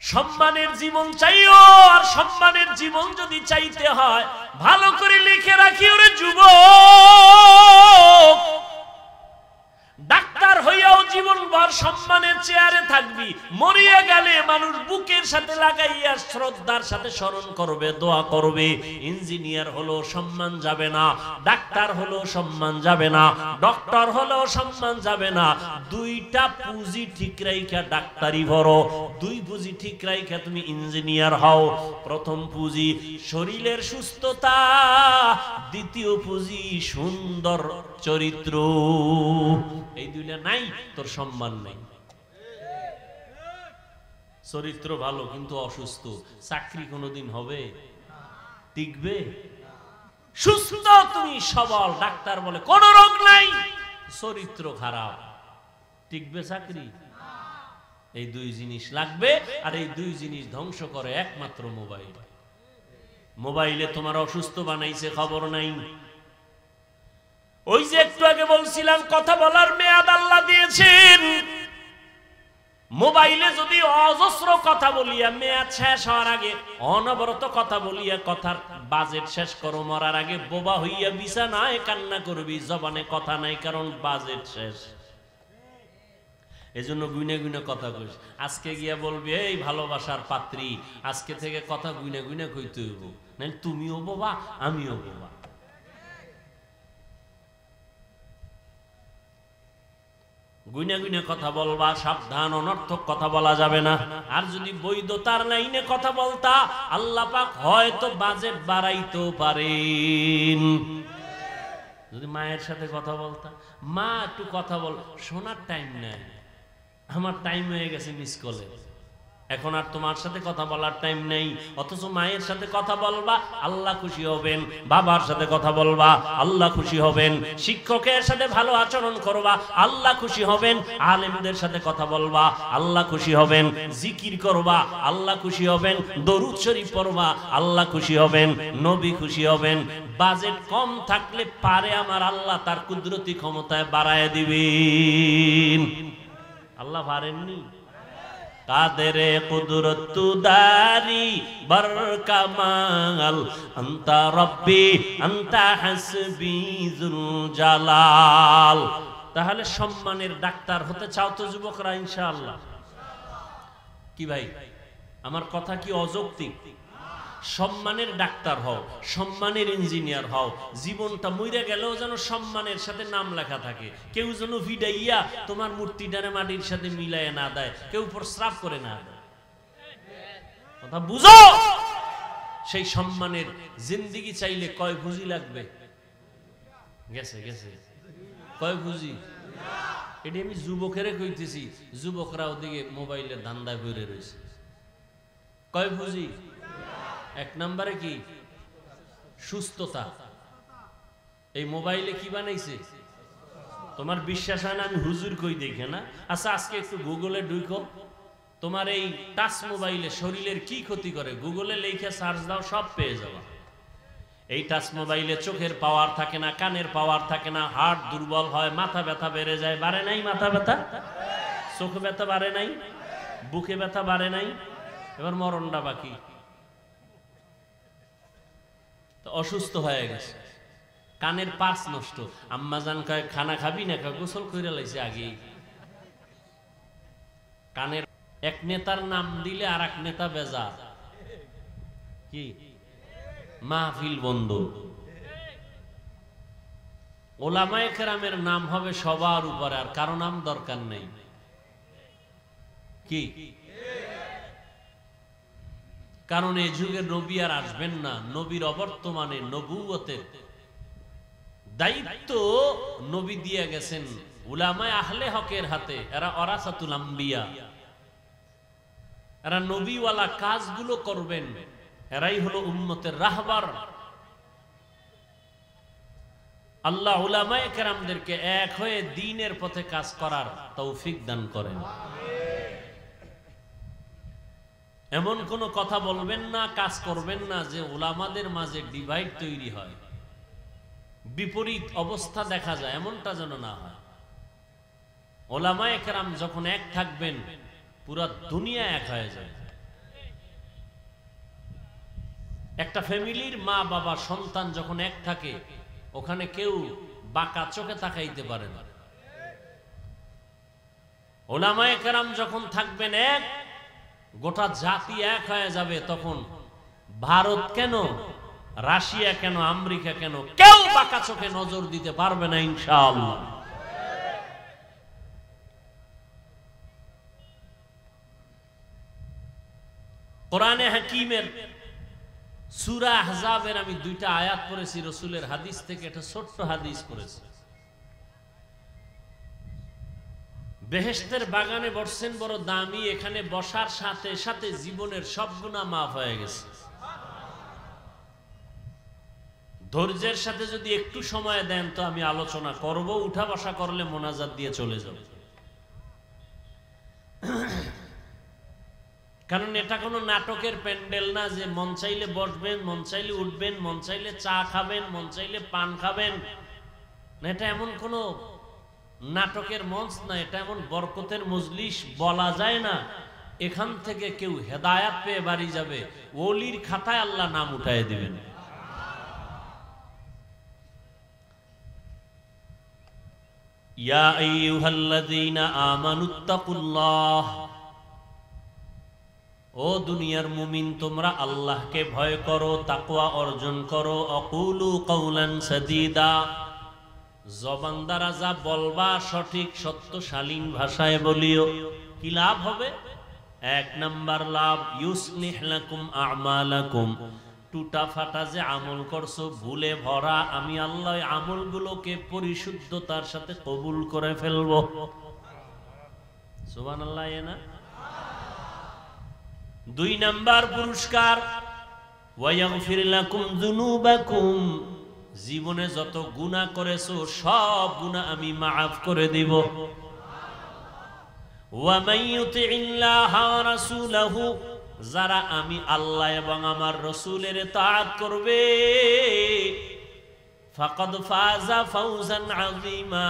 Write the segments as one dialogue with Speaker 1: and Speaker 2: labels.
Speaker 1: সম্মানের জীবন চাইও, আর সম্মানের জীবন যদি চাইতে হয় ভালো করে লিখে রাখি ওরে যুবক, ডাক্তার হইয়াও জীবনভর সম্মানের চেয়ারে থাকবি, মরিয়া গেলে মানুষ বুকের সাথে লাগাইয়া শ্রদ্ধার সাথে স্মরণ করবে, দোয়া করবে। ইঞ্জিনিয়ার হলো সম্মান যাবে না, ডাক্তার হলো সম্মান যাবে না, ডক্টর হলো সম্মান যাবে না। দুইটা পুঁজি ঠিক রাইখা ডাক্তারি ভরো, দুই পুঁজি ঠিক রাইখা তুমি ইঞ্জিনিয়ার হও। প্রথম পুঁজি শরীরের সুস্থতা, দ্বিতীয় পুঁজি সুন্দর চরিত্র। এই দুইটা নাই তোর সম্মান নেই। চরিত্র ভালো কিন্তু অসুস্থ, চাকরি কোনোদিন হবে? টিকবে? সুস্থ তুমি সবল, ডাক্তার বলে কোন রোগ নাই, চরিত্র খারাপ, টিকবে চাকরি? এই দুই জিনিস লাগবে, আর এই দুই জিনিস ধ্বংস করে একমাত্র মোবাইল। মোবাইলে তোমার অসুস্থ বানাইছে, খবর নাই। ওই যে একটু আগে বলছিলাম কথা বলার মেয়াদ আল্লাহ দিয়েছেন। মোবাইলে যদি অজস্র কথা বলিয়া মেয়াদ শেষ হওয়ার আগে অনবরত কথা বলিয়া কথার বাজেট শেষ করো, মরার আগে বোবা হইয়া বিছানায় কান্না করবি, জবানে কথা নাই কারণ বাজেট শেষ। এজন্য গুনে গুনে কথা কইস। আজকে গিয়া বলবি এই ভালোবাসার পাত্রী, আজকে থেকে কথা গুনে গুনে কইতে হইব, না তুমিও বোবা আমিও বোবা। গুনে গুনে কথা বলবা, সাবধান, অনর্থক কথা বলা যাবে না। আর যদি বৈধতার লাইনে কথা বলতা, আল্লাহ পাক হয়তো বাজেট বাড়াইতেও পারেন। যদি মায়ের সাথে কথা বলতা, মা একটু কথা বল, শোনার টাইম নাই, আমার টাইম হয়ে গেছে মিস কলে, এখন আর তোমার সাথে কথা বলার টাইম নেই। অথচ মায়ের সাথে কথা বলবা, আল্লাহ খুশি হবেন। বাবার সাথে কথা বলবা, আল্লাহ খুশি হবেন। শিক্ষকের সাথে ভালো আচরণ করবা, আল্লাহ খুশি হবেন। আলেমদের সাথে কথা বলবা, আল্লাহ খুশি হবেন। জিকির করবা, আল্লাহ খুশি হবেন। দরুদ শরীফ পড়বা, আল্লাহ খুশি হবেন, নবী খুশি হবেন। বাজেট কম থাকলে পারে আমার আল্লাহ তার কুদরতি ক্ষমতায় বাড়ায় দিবেন। আল্লাহ পারেননি? কাদেরে কুদরত দারি বরকামাল, আনতা রব্বি আনতা হাসবি যুল জালাল। তাহলে সম্মানের ডাক্তার হতে চাও তো যুবকরা? ইনশাআল্লাহ। কি ভাই, আমার কথা কি অযৌক্তিক? সম্মানের ডাক্তার হও, সম্মানের ইঞ্জিনিয়ার হও, জীবনটা মইরা গেলেও যেন সম্মানের সাথে নাম লেখা থাকে। কেউ যেন ভিডাইয়া তোমার মূর্তিটারে মাটির সাথে মিলাইয়া না দেয়, কেউ প্রস্রাব করে না দেয়। কথা বুঝো? সেই সম্মানের জিন্দেগি চাইলে কয় পুঁজি লাগবে? গেছে গেছে কয় পুঁজি? এটি আমি যুবকেরে কইতেছি, যুবকরা ওদিকে মোবাইলের ধান্দায় বেড়ে রয়েছে। কয় পুঁজি? এক নম্বরে কি? সুস্থতা। এই মোবাইলে কি বানাইছে? তোমার বিশ্বাস হয় না? আমি হুজুর কই দেখে না। আচ্ছা আজকে একটু গুগলে ঢুকো, তোমার এই টাচ মোবাইলে শরীরের কি ক্ষতি করে গুগলে লেখা সার্চ দাও, সব পেয়ে যাবা। এই টাচ মোবাইলে চোখের পাওয়ার থাকে না, কানের পাওয়ার থাকে না, হার্ট দুর্বল হয়, মাথা ব্যথা বেড়ে যায়। বাড়ে নাই মাথা ব্যথা? চোখ ব্যথা বাড়ে নাই? বুকে ব্যথা বাড়ে নাই? এবার মরণটা বাকি। অসুস্থ হয়ে গেছে, কানের পার্স নষ্ট। আম্মাজান কয় খানা খাবি না, গোসল কইরা লাইছে আগেই। কানের এক নেতার নাম দিলে আর এক নেতা বেজার। কি মাহফিল বন্ধ। ওলামায়ে কেরামের নাম হবে সবার উপরে, আর কারো নাম দরকার নেই। কি কারণ এই যুগে নবী আর আসবেন না। নবীর অবর্তমানে নবুয়তের দায়িত্ব নবী দিয়ে গেছেন উলামায়ে আহলে হকের হাতে। এরা ওরাসাতুল আম্বিয়া, এরা নবীওয়ালা কাজগুলো করবেন, এরাই হলো উম্মতের রাহবার। আল্লাহ উলামায়ে কেরামদেরকে এক হয়ে দ্বীনের পথে কাজ করার তৌফিক দান করেন। এমন কোন কথা বলবেন না, কাজ করবেন না যে উলামাদের মাঝে ডিভাইড তৈরি হয়, বিপরীত অবস্থা দেখা যায়, এমনটা যেন না হয়। উলামায়ে কেরাম যখন এক থাকবেন পুরা দুনিয়া এক হয়ে যায়। একটা ফ্যামিলির মা বাবা সন্তান যখন এক থাকে, ওখানে কেউ বাঁকা চোখে তাকাইতে পারে না। ওলামায়ে কেরাম যখন থাকবেন এক, গোটা জাতি এক হয়ে যাবে, তখন ভারত কেন, রাশিয়া কেন, আমেরিকা কেন, কেউ বাঁকা চোখে নজর দিতে পারবে না ইনশাআল্লাহ। কোরআনে হাকিমের সূরা আহজাবের আমি দুইটা আয়াত পড়েছি রাসূলের হাদিস থেকে, একটা ছোট্ট হাদিস পড়েছি। বেহেশতের বাগানে বসছেন বড় দামি, এখানে বসার সাথে সাথে জীবনের সব গুনাহ মাফ হয়ে গেছে। ধৈর্যের সাথে যদি একটু সময় দেন তো আমি আলোচনা করব, উঠা বসা করলে মোনাজাত দিয়ে চলে যাব। কারণ এটা কোনো নাটকের প্যান্ডেল না যে মন চাইলে বসবেন, মন চাইলে উঠবেন, মন চাইলে চা খাবেন, মন চাইলে পান খাবেন না। এটা এমন কোনো নাটকের মঞ্চ না, এটা এমন বরকতের মজলিস বলা যায় না। এখান থেকে কেউ হেদায়াত পেয়ে বাড়ি যাবে, ওলির খাতায় আল্লাহ নাম উঠায় দিবেন। ইয়া আইয়ুহাল্লাযীনা আমানুত্তাকুল্লাহ, ও দুনিয়ার মুমিন তোমরা আল্লাহকে ভয় করো, তাকওয়া অর্জন করো। আকুলু কাওলান সাদীদা, জবান দ্বারা যা বলবা সঠিক সত্য শালীন ভাষায় বলিও। কি লাভ হবে? এক নাম্বার লাভ, ইউসলিহ লাকুম আমালাকুম, টুটা ফাটা যে আমল করছো ভুলে ভরা, আমি আল্লাহ আমলগুলোকে পরিশুদ্ধতার সাথে কবুল করে ফেলবো। সুবহানাল্লাহ। না দুই নাম্বার পুরস্কার, ওয়ায়াগফির লাকুম যুনুবাকুম, জীবনে যত গুনাহ করেছো সব গুনাহ আমি মাফ করে দিব। ওয়া মাইয়ুতিল্লাহা ওয়া রাসূলাহু, যারা আমি আল্লাহ এবং আমার রাসূলের তাআত করবে, ফাকাদ ফাযা ফাওজান আযীমা,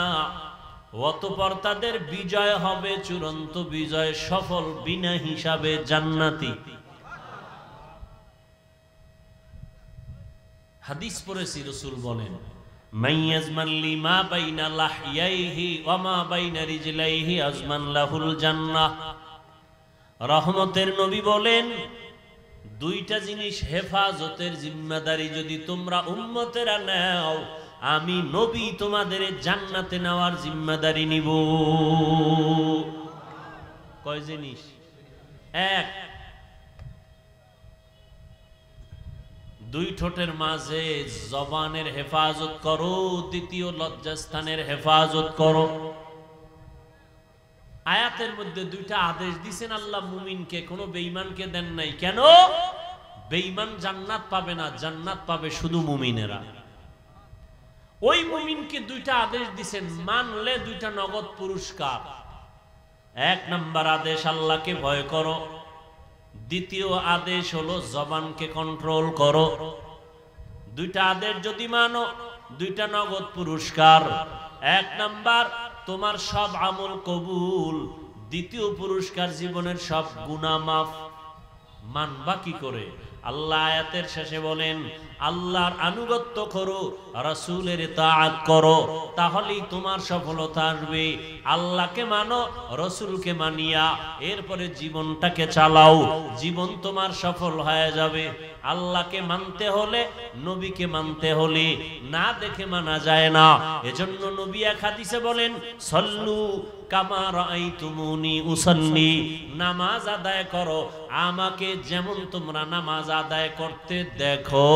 Speaker 1: অতঃপর তাদের বিজয় হবে চূড়ান্ত বিজয়, সফল বিনা হিসাবে জান্নাতি। হাদিস পড়েছি, রাসূল বলেন, মাইয়াজমান লিমা বাইনা লাহইয়াইহি ওয়া মা বাইনা রিজলাইহি আজমান লাহুল জান্নাহ। রহমতের নবী বলেন, দুইটা জিনিস হেফাজতের জিম্মাদারি যদি তোমরা উম্মতেরা নাও, আমি নবী তোমাদের জান্নাতে নেওয়ার জিম্মাদারি নিব। কয় জিনিস? এক, দুই ঠোঁটের মাঝে জবানের হেফাজত করো। দ্বিতীয়, লজ্জাস্থানের হেফাজত করো। আয়াতের মধ্যে দুইটা আদেশ দিয়েছেন আল্লাহ মুমিনকে, কোনো বেঈমানকে দেন নাই। কেন? বেঈমান জান্নাত পাবে না, জান্নাত পাবে শুধু মুমিনেরা। ওই মুমিনকে দুইটা আদেশ দিয়েছেন, মানলে দুইটা নগদ পুরস্কার। এক নাম্বার আদেশ, আল্লাহকে ভয় করো। দ্বিতীয় আদেশ হলো জবানকে কন্ট্রোল করো। দুইটা আদেশ যদি মানো, দুইটা নগদ পুরস্কার। এক নাম্বার, তোমার সব আমল কবুল। দ্বিতীয় পুরস্কার, জীবনের সব গুনাহ মাফ। মানবা কি করে? আল্লাহ আয়াতের শেষে বলেন, আল্লাহর আনুগত্য করো, রাসূলের তাআত করো, তাহলেই তোমার সফলতা আসবে। আল্লাহকে মানো, রাসূলকে মানিয়া এরপরে জীবনটাকে চালাও, জীবন তোমার সফল হয়ে যাবে। আল্লাহকে মানতে হলে, নবীকে মানতে হলে না দেখে মানা যায় না। এজন্য নবী এক হাদিসে বলেন, সল্লু কামা রাআইতুমুনি উসাল্লি, নামাজ আদায় করো আমাকে যেমন তোমরা নামাজ আদায় করতে দেখো।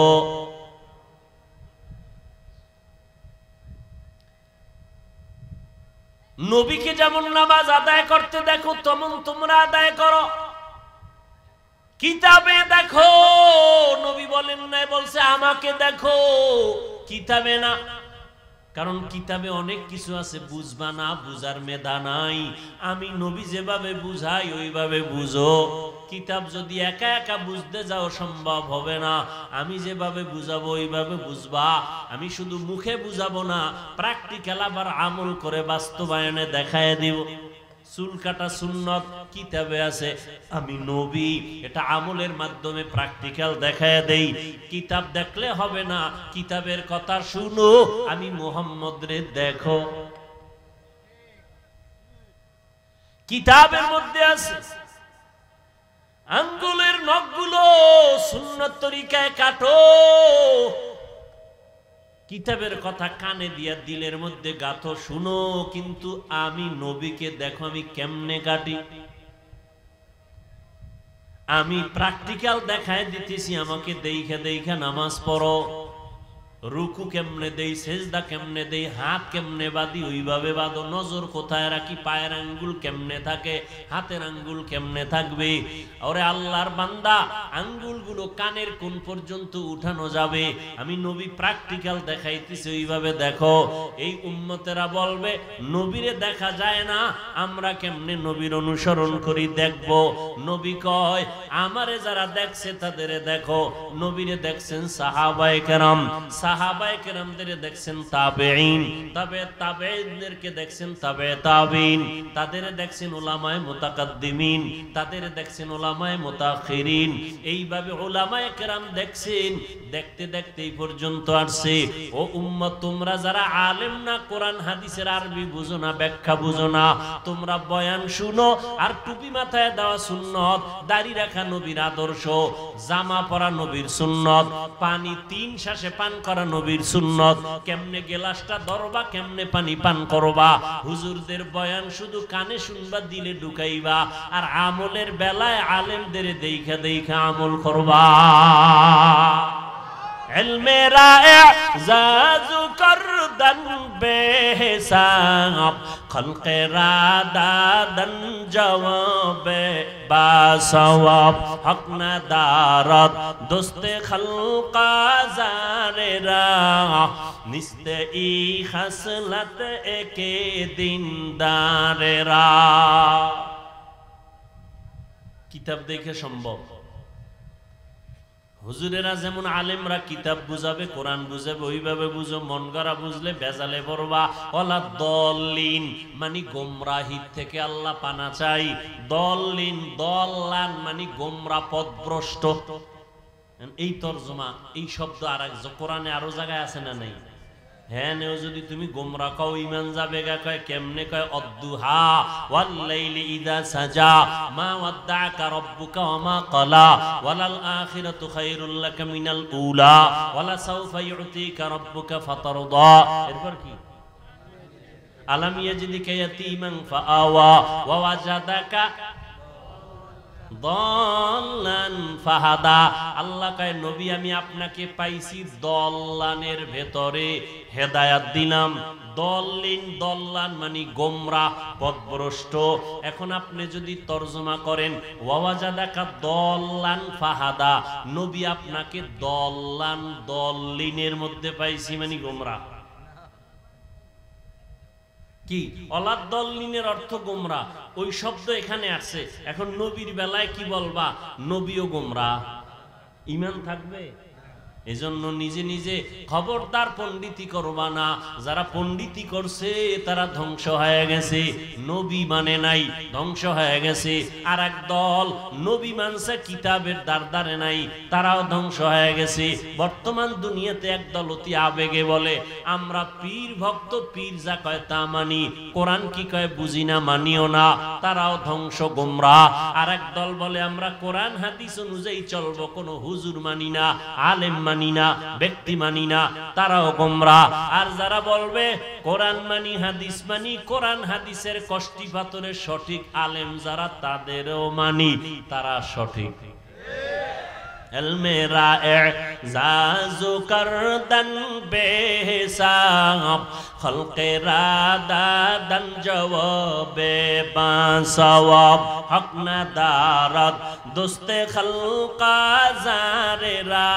Speaker 1: নবীকে যেমন নামাজ আদায় করতে দেখো তেমন তোমরা আদায় করো। কিতাবে দেখো, নবী বলেন না, বলছে আমাকে দেখো, কিতাবে না। কারণ কিতাবে অনেক কিছু আছে বুঝবা না, বুঝার মেধা নাই। আমি নবী যেভাবে বুঝাই ওইভাবে বুঝো। কিতাব যদি একা একা বুঝতে যাও সম্ভব হবে না। আমি যেভাবে বুঝাবো ওইভাবে বুঝবা। আমি শুধু মুখে বুঝাবো না, প্র্যাকটিক্যাল আবার আমল করে বাস্তবায়নে দেখায় দিব। চুল কাটা সুন্নত কিতাবে আছে, আমি নবী, এটা আমলের মাধ্যমে প্র্যাকটিক্যাল দেখায় দেই। কিতাব দেখলে হবে না, কিতাবের কথা শুনো, আমি মুহাম্মদ রে দেখো। কিতাবের মধ্যে আছে আঙ্গুলের নখগুলো সুন্নত তরিকায় কাটো। কিতাবের কথা কানে দিয়া দিলের মধ্যে গাথো, শুনো, কিন্তু আমি নবীকে দেখো আমি কেমনে কাটি। আমি প্র্যাকটিক্যাল দেখায় দিতেছি, আমাকে দেইখা দেইখা নামাজ পড়ো। রুকু কেমনে দেই, সেজদা কেমনে দেই, হাত কেমনে বাঁধি ওইভাবে বাঁধো। নজর কোথায় রাখি, পায়ের আঙ্গুল কেমনে থাকে, হাতের আঙ্গুল কেমনে থাকবে। ওরে আল্লাহর বান্দা, আঙ্গুলগুলো কানের কোন পর্যন্ত উঠানো যাবে, আমি নবী প্র্যাকটিক্যাল দেখাইতেছি, ওইভাবে দেখো। এই উম্মতেরা বলবে নবীরে দেখা যায় না, আমরা কেমনে নবীর অনুসরণ করি দেখব। নবী কয় আমারে যারা দেখছে তাদের দেখো। নবীরে দেখছেন সাহাবায়ে কেরাম, সাহাবায়ে কেরামদের দেখছেন তাবেঈন, তাবেঈনদেরকে দেখছেন তাবেঈন, তাদের দেখছেন উলামায়ে মুতাকাদ্দিমিন, তাদের দেখছেন উলামায়ে মুতাআখিরিন। এইভাবে উলামায়ে কেরাম দেখছেন, দেখতে দেখতে এই পর্যন্ত আসছে। ও উম্মত, তোমরা যারা আলেম না, কোরআন হাদিসের আরবি বুঝো না, ব্যাখ্যা বুঝো না, তোমরা বয়ান শুনো আর টুপি মাথায় দেওয়া সুন্নত, দাড়ি রাখা নবীর আদর্শ, জামা পরা নবীর সুন্নত, পানি 3 শ্বাসে পান করা নবীর সুন্নত, কেমনে গেলাসটা ধরবা, কেমনে পানি পান করবা। হুজুরদের বয়ান শুধু কানে শুনবা, দিলে ঢুকাইবা, আর আমলের বেলায় আলেমদের দেইখা দেইখা আমল করবা। ইলমে রা'জাজু করদান বেহিসাব, খলকে রাদাদান জওয়াবে বাসওয়াব, হক না দারত দোস্তে খলকা জারেরা, নিস্তে ই খাসলত একে দিনদারেরা। কিতাব দেখে সম্ভব। হুজুরেরা যেমন আলেমরা কিতাব বুঝাবে, কোরআন বুঝাবে, ওইভাবে বুঝো। মন গড়া বুঝলে বেজালে পড়বা। ওয়ালা দল্লিন মানে গোমরাহির থেকে আল্লাহ পানা চাই। দল্লিন দল্লান মানে গোমরা, পথভ্রষ্ট। এই তরজমা, এই শব্দ আর এক কোরআনে আরো জায়গায় আছে না নাই? হ্যাঁ, নেও যদি তুমি গোমরা কও ঈমান যাবে গা। কয় কেমনে? কয় অদ্দুহা ওয়াল লাইলি ইযা সাজা মা ওয়াদ্দাকা রাব্বুকা ওয়া মা ক্বালা ওয়ালাল আখিরাতু খায়রুল লাকা মিনাল উলা ওয়ালা সাওফা ইউতিকা রাব্বুকা ফাতারদা। এরপর কি? আলাম ইয়াজিদিকা ইয়াতীমান ফাআওয়া ওয়া ওয়াজাদাকা দল্লান ফাহাদা। আল্লাহ কয় নবী আমি আপনাকে পাইছি দল্লানের ভেতরে, হেদায়াত দিলাম। দল্লিন দল্লান মানে গোমরা, পথভ্রষ্ট। এখন আপনি যদি তরজমা করেন ওয়াজাদাকা দল্লান ফাহাদা, নবী আপনাকে দল্লান দল্লিনের মধ্যে পাইছি মানে গোমরা। কি অলাদ দল্লিনের অর্থ গোমরা, ওই শব্দ এখানে আসছে। এখন নবীর বেলায় কি বলবা? নবীও গোমরা, ঈমান থাকবে? এজন্য নিজে নিজে খবরদার পণ্ডিতি করবা না। যারা পণ্ডিতি করছে তারা ধ্বংস হয়ে গেছে, নবী মানে নাই, ধ্বংস হয়ে গেছে। আর এক দল নবী মানছে, কিতাবের দ্বারে নাই, তারাও ধ্বংস হয়ে গেছে। বর্তমান দুনিয়াতে এক দল অতি আবেগে বলে আমরা পীর ভক্ত, পীর যা কয় তা মানি, কোরআন কি কয় বুঝি না, মানিও না, তারাও ধ্বংস, গোমরা। আর এক দল বলে আমরা কোরআন হাদিস অনুযায়ী চলবো, কোনো হুজুর মানি না, আলেম মানি না, ব্যক্তি মানি না, তারাও গোমরা। আর যারা বলবে কোরআন মানি, হাদিস মানি, কোরআন হাদিসের কষ্টি পাথরে সঠিক আলেম যারা, তাদেরও মানি, তারা সঠিক। ইলমে রা'জাজু করদান বেহিসাব, খলকে রাদাদান জওয়াবে বাসওয়াব, হক না দারত দোস্তে খলকা জারেরা,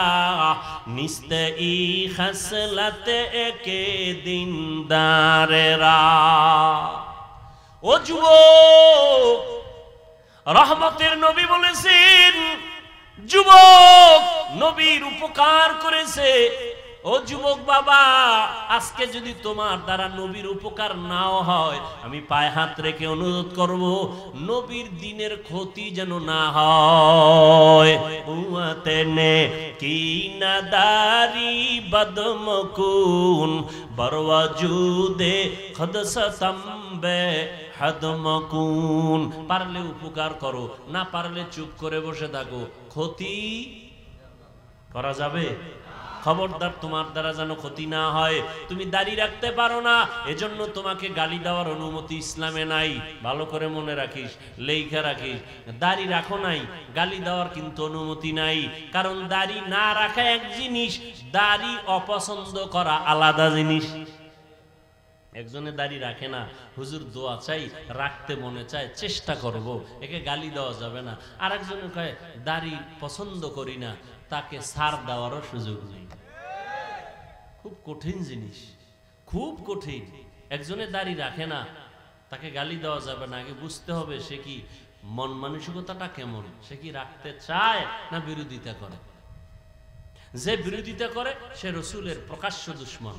Speaker 1: নিস্তে ই খাসলত একে দিনদারেরা। ও যুবক, রহমতের নবী বলেছেন যুবক নবীর উপকার করেছে, ও যুবক বাবা, আজকে যদি তোমার দ্বারা নবীর উপকার নাও হয়, আমি পায়ে হাত রেখে অনুরোধ করব, নবীর দিনের ক্ষতি যেন না হয়। উয়াতেনে কি নাদারি বদমকুন বরওয়াজুদে খদসতম্বে হাদমকুন। পারলে উপকার করো, না পারলে চুপ করে বসে থাকো। ক্ষতি করা যাবে? খবরদার, তোমার দ্বারা যেন ক্ষতি না হয়। তুমি দাড়ি রাখতে পারো না, এজন্য তোমাকে গালি দেওয়ার অনুমতি ইসলামে নাই। ভালো করে মনে রাখিস, লেখা রাখিস। দাড়ি রাখো নাই, গালি দেওয়ার কিন্তু অনুমতি নাই। কারণ দাড়ি না রাখা এক জিনিস, দাড়ি অপছন্দ করা আলাদা জিনিস। একজনে দাড়ি রাখে না, হুজুর দোয়া চাই, রাখতে মনে চায়, চেষ্টা করব, একে গালি দেওয়া যাবে না। আর একজনে কয় দাড়ি পছন্দ করি না, তাকে ছাড় দেওয়ারও সুযোগ নেই। খুব কঠিন জিনিস, খুব কঠিন। একজনে দাড়ি রাখে না, তাকে গালি দেওয়া যাবে না। আগে বুঝতে হবে সে কি মন মানসিকতাটা কেমন, সে কি রাখতে চায় না বিরোধিতা করে। যে বিরোধিতা করে সে রসুলের প্রকাশ্য দুশমন।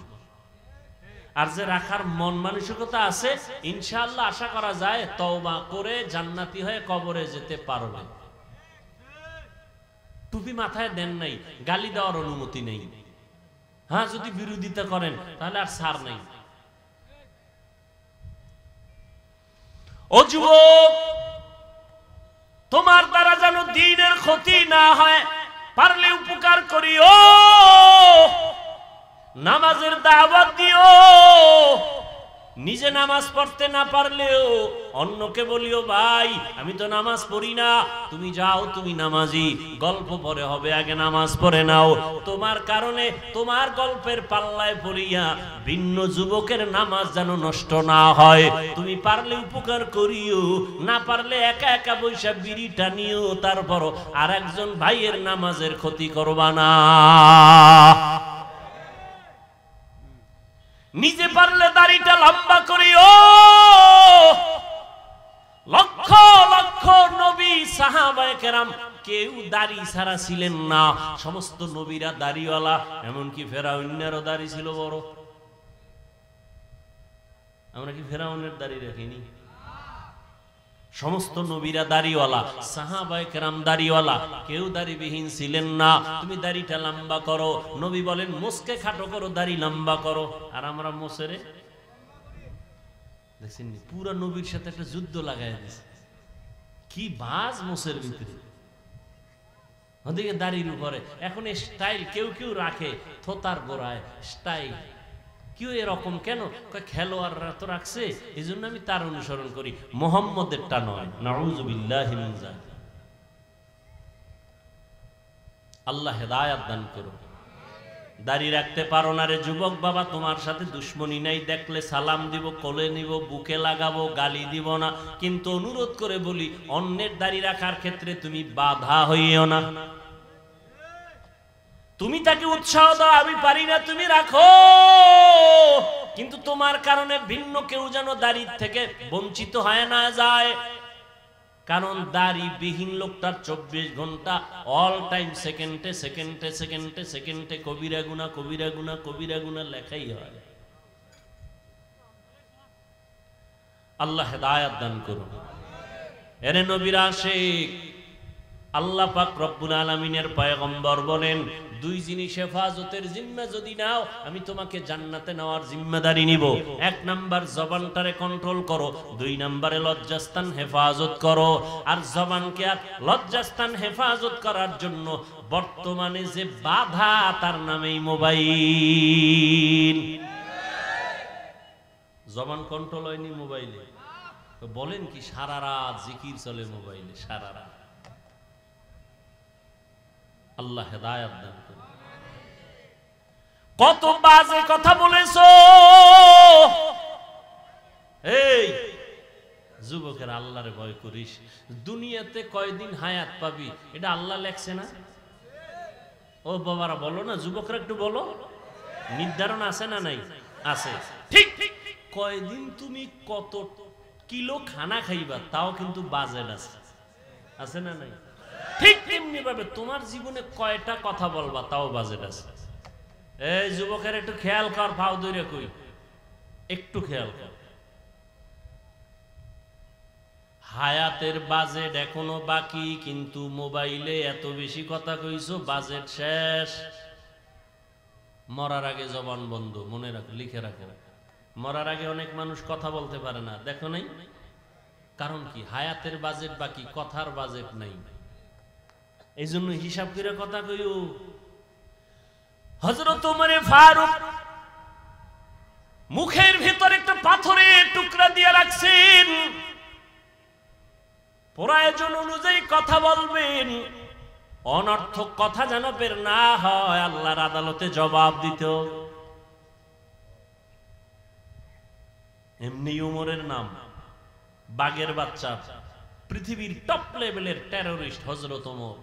Speaker 1: আর যে রাখার মন মানসিকতা আছে, ইনশাআল্লাহ আশা করা যায় তওবা করে জান্নাতি হয়ে কবরে যেতে পারবে। টুপি মাথায় দেন নাই, গালি দেওয়ার অনুমতি নেই। হ্যাঁ, যদি বিরোধিতা করেন তাহলে আর ছাড় নেই। ও যুবক, তোমার দ্বারা যেন দ্বীনের ক্ষতি না হয়, পারলে উপকার করিও, নামাজের দাওয়াত দিও। নিজে নামাজ পড়তে না পারলেও অন্যকে বলিও, ভাই আমি তো নামাজ পড়ি না, তুমি যাও, তুমি নামাজি, গল্প পরে হবে, আগে নামাজ পড়ে নাও। তোমার কারণে, তোমার গল্পের পাল্লায় পড়িয়া ভিন্ন যুবকের নামাজ যেন নষ্ট না হয়। তুমি পারলে উপকার করিও, না পারলে একা একা বৈশা বিড়ি টানিও, তারপর আর একজন ভাইয়ের নামাজের ক্ষতি করবা না। নিজে পারলে দাড়িটা লম্বা করিও। লক্ষ লক্ষ নবী সাহাবায়ে কেরাম কেউ দাড়ি ছাড়া ছিলেন না, সমস্ত নবীরা দাড়িওয়ালা। এমনকি ফেরাউনেরও দাড়ি ছিল বড়। আমরা কি ফেরাউনের দাড়ি রাখিনি? সমস্ত নবীরা দাড়িওয়ালা, সাহাবায়ে কেরাম দাড়িওয়ালা, কেউ দাড়িবিহীন ছিলেন না। তুমি দাড়িটা লম্বা করো, নবী বলেন মুসকে খাটো করো, দাড়ি লম্বা করো। আর আমরা মোসেরে দেখছেন পুরা নবীর সাথে একটা যুদ্ধ লাগাই দিয়েছে। কি বাজ মোসের ভিতরে, ওদিকে দাড়ির উপরে। এখন স্টাইল কেউ কেউ রাখে থোতার গোড়ায় স্টাইল। কেউ এরকম কেন? খেলোয়াড়রা তো রাখছে, এই জন্য আমি তার অনুসরণ করি, মুহাম্মদেরটা নয়। নাউযুবিল্লাহি মিন যালিক। আল্লাহ হেদায়েত দান করুন। দাড়ি রাখতে পারো না রে যুবক বাবা, তোমার সাথে দুশ্মনী নাই, দেখলে সালাম দিব, কোলে নিব, বুকে লাগাবো, গালি দিব না। কিন্তু অনুরোধ করে বলি, অন্যের দাড়ি রাখার ক্ষেত্রে তুমি বাধা হইও না। তুমি তাকে উৎসাহ দাও, আমি পারি না, তুমি রাখো, কিন্তু তোমার কারণে ভিন্ন কেউ যেন দাড়ি থেকে বঞ্চিত হয় না যায়। কারণ দাড়ি বিহীন লোকটার 24 ঘন্টা অল টাইম সেকেন্ডে সেকেন্ডে সেকেন্ডে সেকেন্ডে কবিরা গুনাহ কবিরা গুনাহ কবিরা গুনাহ লেখাই হয়। আল্লাহ হেদায়েত দান করুন। এরে নবীর আশিক, আল্লাহ পাক রব্বুল আলামিনের পয়গম্বর বলেন, দুই জিনিস হেফাজতের জিম্মা যদি নাও, আমি তোমাকে জান্নাতে নেওয়ার জিম্মাদারি নিব। এক নাম্বার জবানটারে কন্ট্রোল করো, দুই নাম্বারে লজ্জাস্থান হেফাজত করো। আর জবানকে আর লজ্জাস্থান হেফাজত করার জন্য বর্তমানে যে বাধা, তার নামেই মোবাইল। জবান কন্ট্রোল হয়নি মোবাইলে। বলেন কি সারা রাত জিকির চলে মোবাইলে, সারা রাত। আল্লাহ হেদায়েত দান করুন। কত বাজে কথা বলেছো। এই যুবকের আল্লাহরে ভয় করিস। দুনিয়াতে কয়দিন হায়াত পাবি এটা আল্লাহ লেখছে না? ও বাবারা বলো না, যুবকরা একটু বলো। নির্ধারণ আছে না নাই? আছে। ঠিক ঠিক। কয়দিন তুমি কত কিলো খানা খাইবা তাও কিন্তু বাজেট আছে, আছে না নাই? ঠিক তেমনি ভাবে তোমার জীবনে কয়টা কথা বলবা তাও বাজেট আছে। এই যুবকের একটু খেয়াল কর, ফাও দইরে কই, একটু খেয়াল কর। হায়াতের বাজেট এখনো বাকি, কিন্তু মোবাইলে এত বেশি কথা কইছো, বাজেট শেষ। মরার আগে জবান বন্ধ, মনে রাখো, লিখে রাখো। মরার আগে অনেক মানুষ কথা বলতে পারে না, দেখো নাই? কারণ কি? হায়াতের বাজেট বাকি, কথার বাজেট নাই। এই জন্য হিসাব করে কথা কইও। হযরত ওমর ফারুক মুখের ভিতর একটা পাথরের টুকরা দিয়ে রাখছেন, প্রয়োজন অনুযায়ী কথা বলবেন, অনর্থক কথা যেন বের না হয়, আল্লাহর আদালতে জবাব দিত। এমনি ওমরের নাম বাগের বাচ্চা, পৃথিবীর টপ লেভেলের টেররিস্ট হযরত ওমর,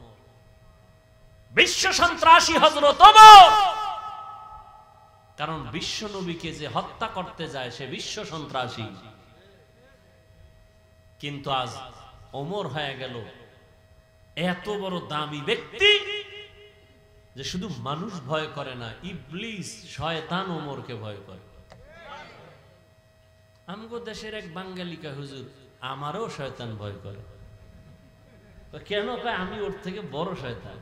Speaker 1: বিশ্ব সন্ত্রাসী হযরত ওমর। কারণ বিশ্ব নবীকে যে হত্যা করতে যায় সে বিশ্ব সন্ত্রাসী। কিন্তু আজ ওমর হয়ে গেল এত বড় দামি ব্যক্তি যে শুধু মানুষ ভয় করে না, ইবলিস শয়তান ওমরকে ভয় করে। আমগো দেশের এক বাঙালিকা হুজুর, আমারও শয়তান ভয় করে। কেন কয়? আমি ওর থেকে বড় শয়তান।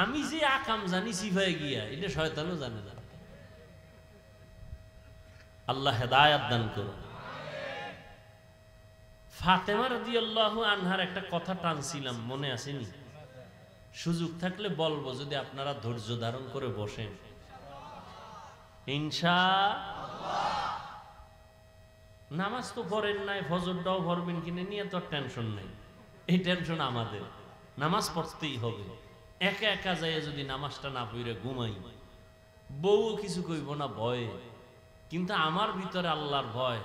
Speaker 1: আমি যে আকাম জানি সিফায় গিয়া, এটা শয়তানও জানে না। আল্লাহ হেদায়াত দান করুন। ফাতেমা রাদিয়াল্লাহু আনহার একটা কথা টানছিলাম, মনে আসেনি? সুযোগ থাকলে বলবো, যদি আপনারা ধৈর্য ধারণ করে বসেন ইনশাআল্লাহ। নামাজ তো পড়েন নাই, ফজরটাও পড়বেন কিনে নিয়ে তো টেনশন নাই। এই টেনশন আমাদের, নামাজ পড়তেই হবে। একা একা যায় যদি নামাজটা না পড়ে ঘুমাই, বউ কিছু কইব না ভয়ে, কিন্তু আমার ভিতরে আল্লাহর ভয়,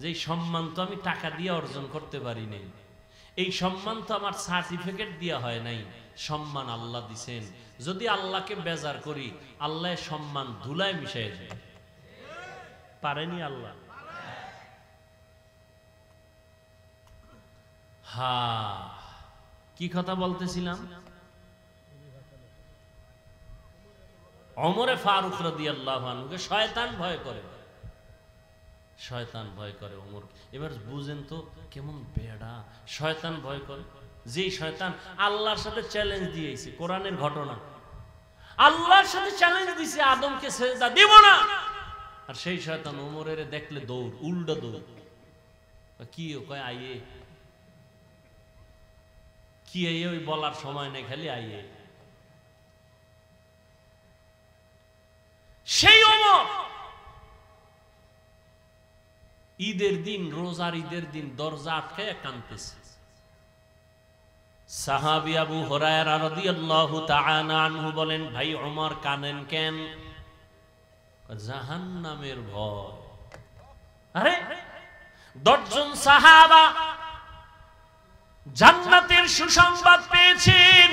Speaker 1: যে সম্মান তো আমি টাকা দিয়ে অর্জন করতে পারি নাই, এই সম্মান তো আমার সার্টিফিকেট দেওয়া হয় নাই, সম্মান আল্লাহ দিছেন। যদি আল্লাহকে বেজার করি, আল্লাহ সম্মান ধুলায় মিশাই যায়। পারেনি আল্লাহ? কি কথা বলতেছিলাম? ওমরে ফারুক রাদিয়াল্লাহু আনহুকে শয়তান ভয় করে, শয়তান ভয় করে ওমর। এবার বুঝেন তো কেমন বেড়া শয়তান ভয় করে। যে শয়তান আল্লাহর সাথে চ্যালেঞ্জ দিয়েছে, কোরআনের ঘটনা, আল্লাহর সাথে চ্যালেঞ্জ দিয়েছে আদমকে সেজদা দিব না, আর সেই শয়তান ওমরের দেখলে দৌড়, উল্টা দৌড়। কি কয়? আইয়ে কি আইয়ে, ওই বলার সময় নেই, খালি আইয়ে। সেই ওমর ঈদের দিন, রোজার ঈদের দিন দরজা আটকায় কাঁদতেছে। সাহাবী আবু হুরায়রা রাদিয়াল্লাহু তাআলা আনহু বলেন, ভাই ওমর কানেন কেন? জাহান্নামের ভয়। আরে 10 জন সাহাবা জান্নাতের সুসংবাদ পেয়েছেন,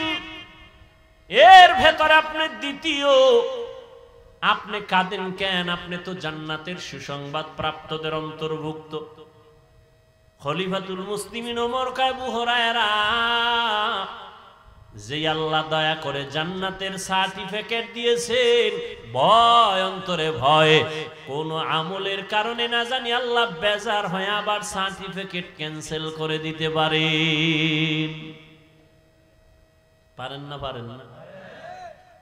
Speaker 1: এর ভেতরে আপনি দ্বিতীয়, আপনি কাঁদেন কেন? আপনি তো জান্নাতের সুসংবাদ প্রাপ্তদের অন্তর্ভুক্ত। খলিফাতুল মুসলিমিন ওমর কয়, আবু হুরায়রা, যে আল্লাহ দয়া করে জান্নাতের সার্টিফিকেট দিয়েছেন, ভয় অন্তরে ভয়, কোন আমলের কারণে না জানি আল্লাহ বেজার হয়ে আবার সার্টিফিকেট ক্যান্সেল করে দিতে পারেন। পারেন না? পারেন না?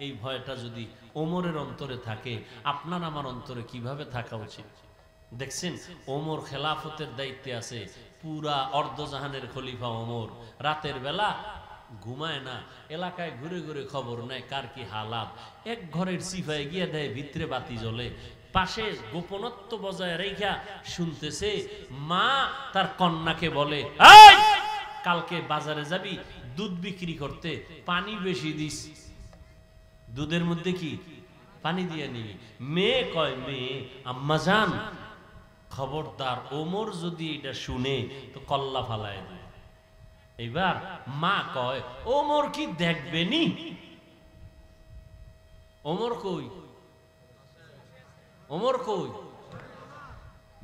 Speaker 1: এই ভয়টা যদি ওমরের অন্তরে থাকে, আপনার আমার অন্তরে কিভাবে থাকা উচিত? দেখছেন, ওমর খেলাফতের দায়িত্বে আছে, পুরা অর্ধজাহানের খলিফা ওমর। রাতের বেলা ঘুমায় না, এলাকায় ঘুরে ঘুরে খবর নেয় কার কি হালাত। এক ঘরের সিফায় গিয়ে দেয় ভিতরে বাতি জ্বলে, পাশে গোপনত্ব বজায় রেখা শুনতেছে। মা তার কন্যাকে বলে, এই কালকে বাজারে যাবি দুধ বিক্রি করতে, পানি বেশি দিস, দুধের মধ্যে কি পানি দিয়ে নিবি। মেয়ে কয়, মেয়ে আম্মাজান খবরদার, ওমর যদি এটা শুনে তো কল্লা ফালায় দেবে। এবার মা কয়, ওমর কি দেখবেনি? ওমর কই? ওমর কই?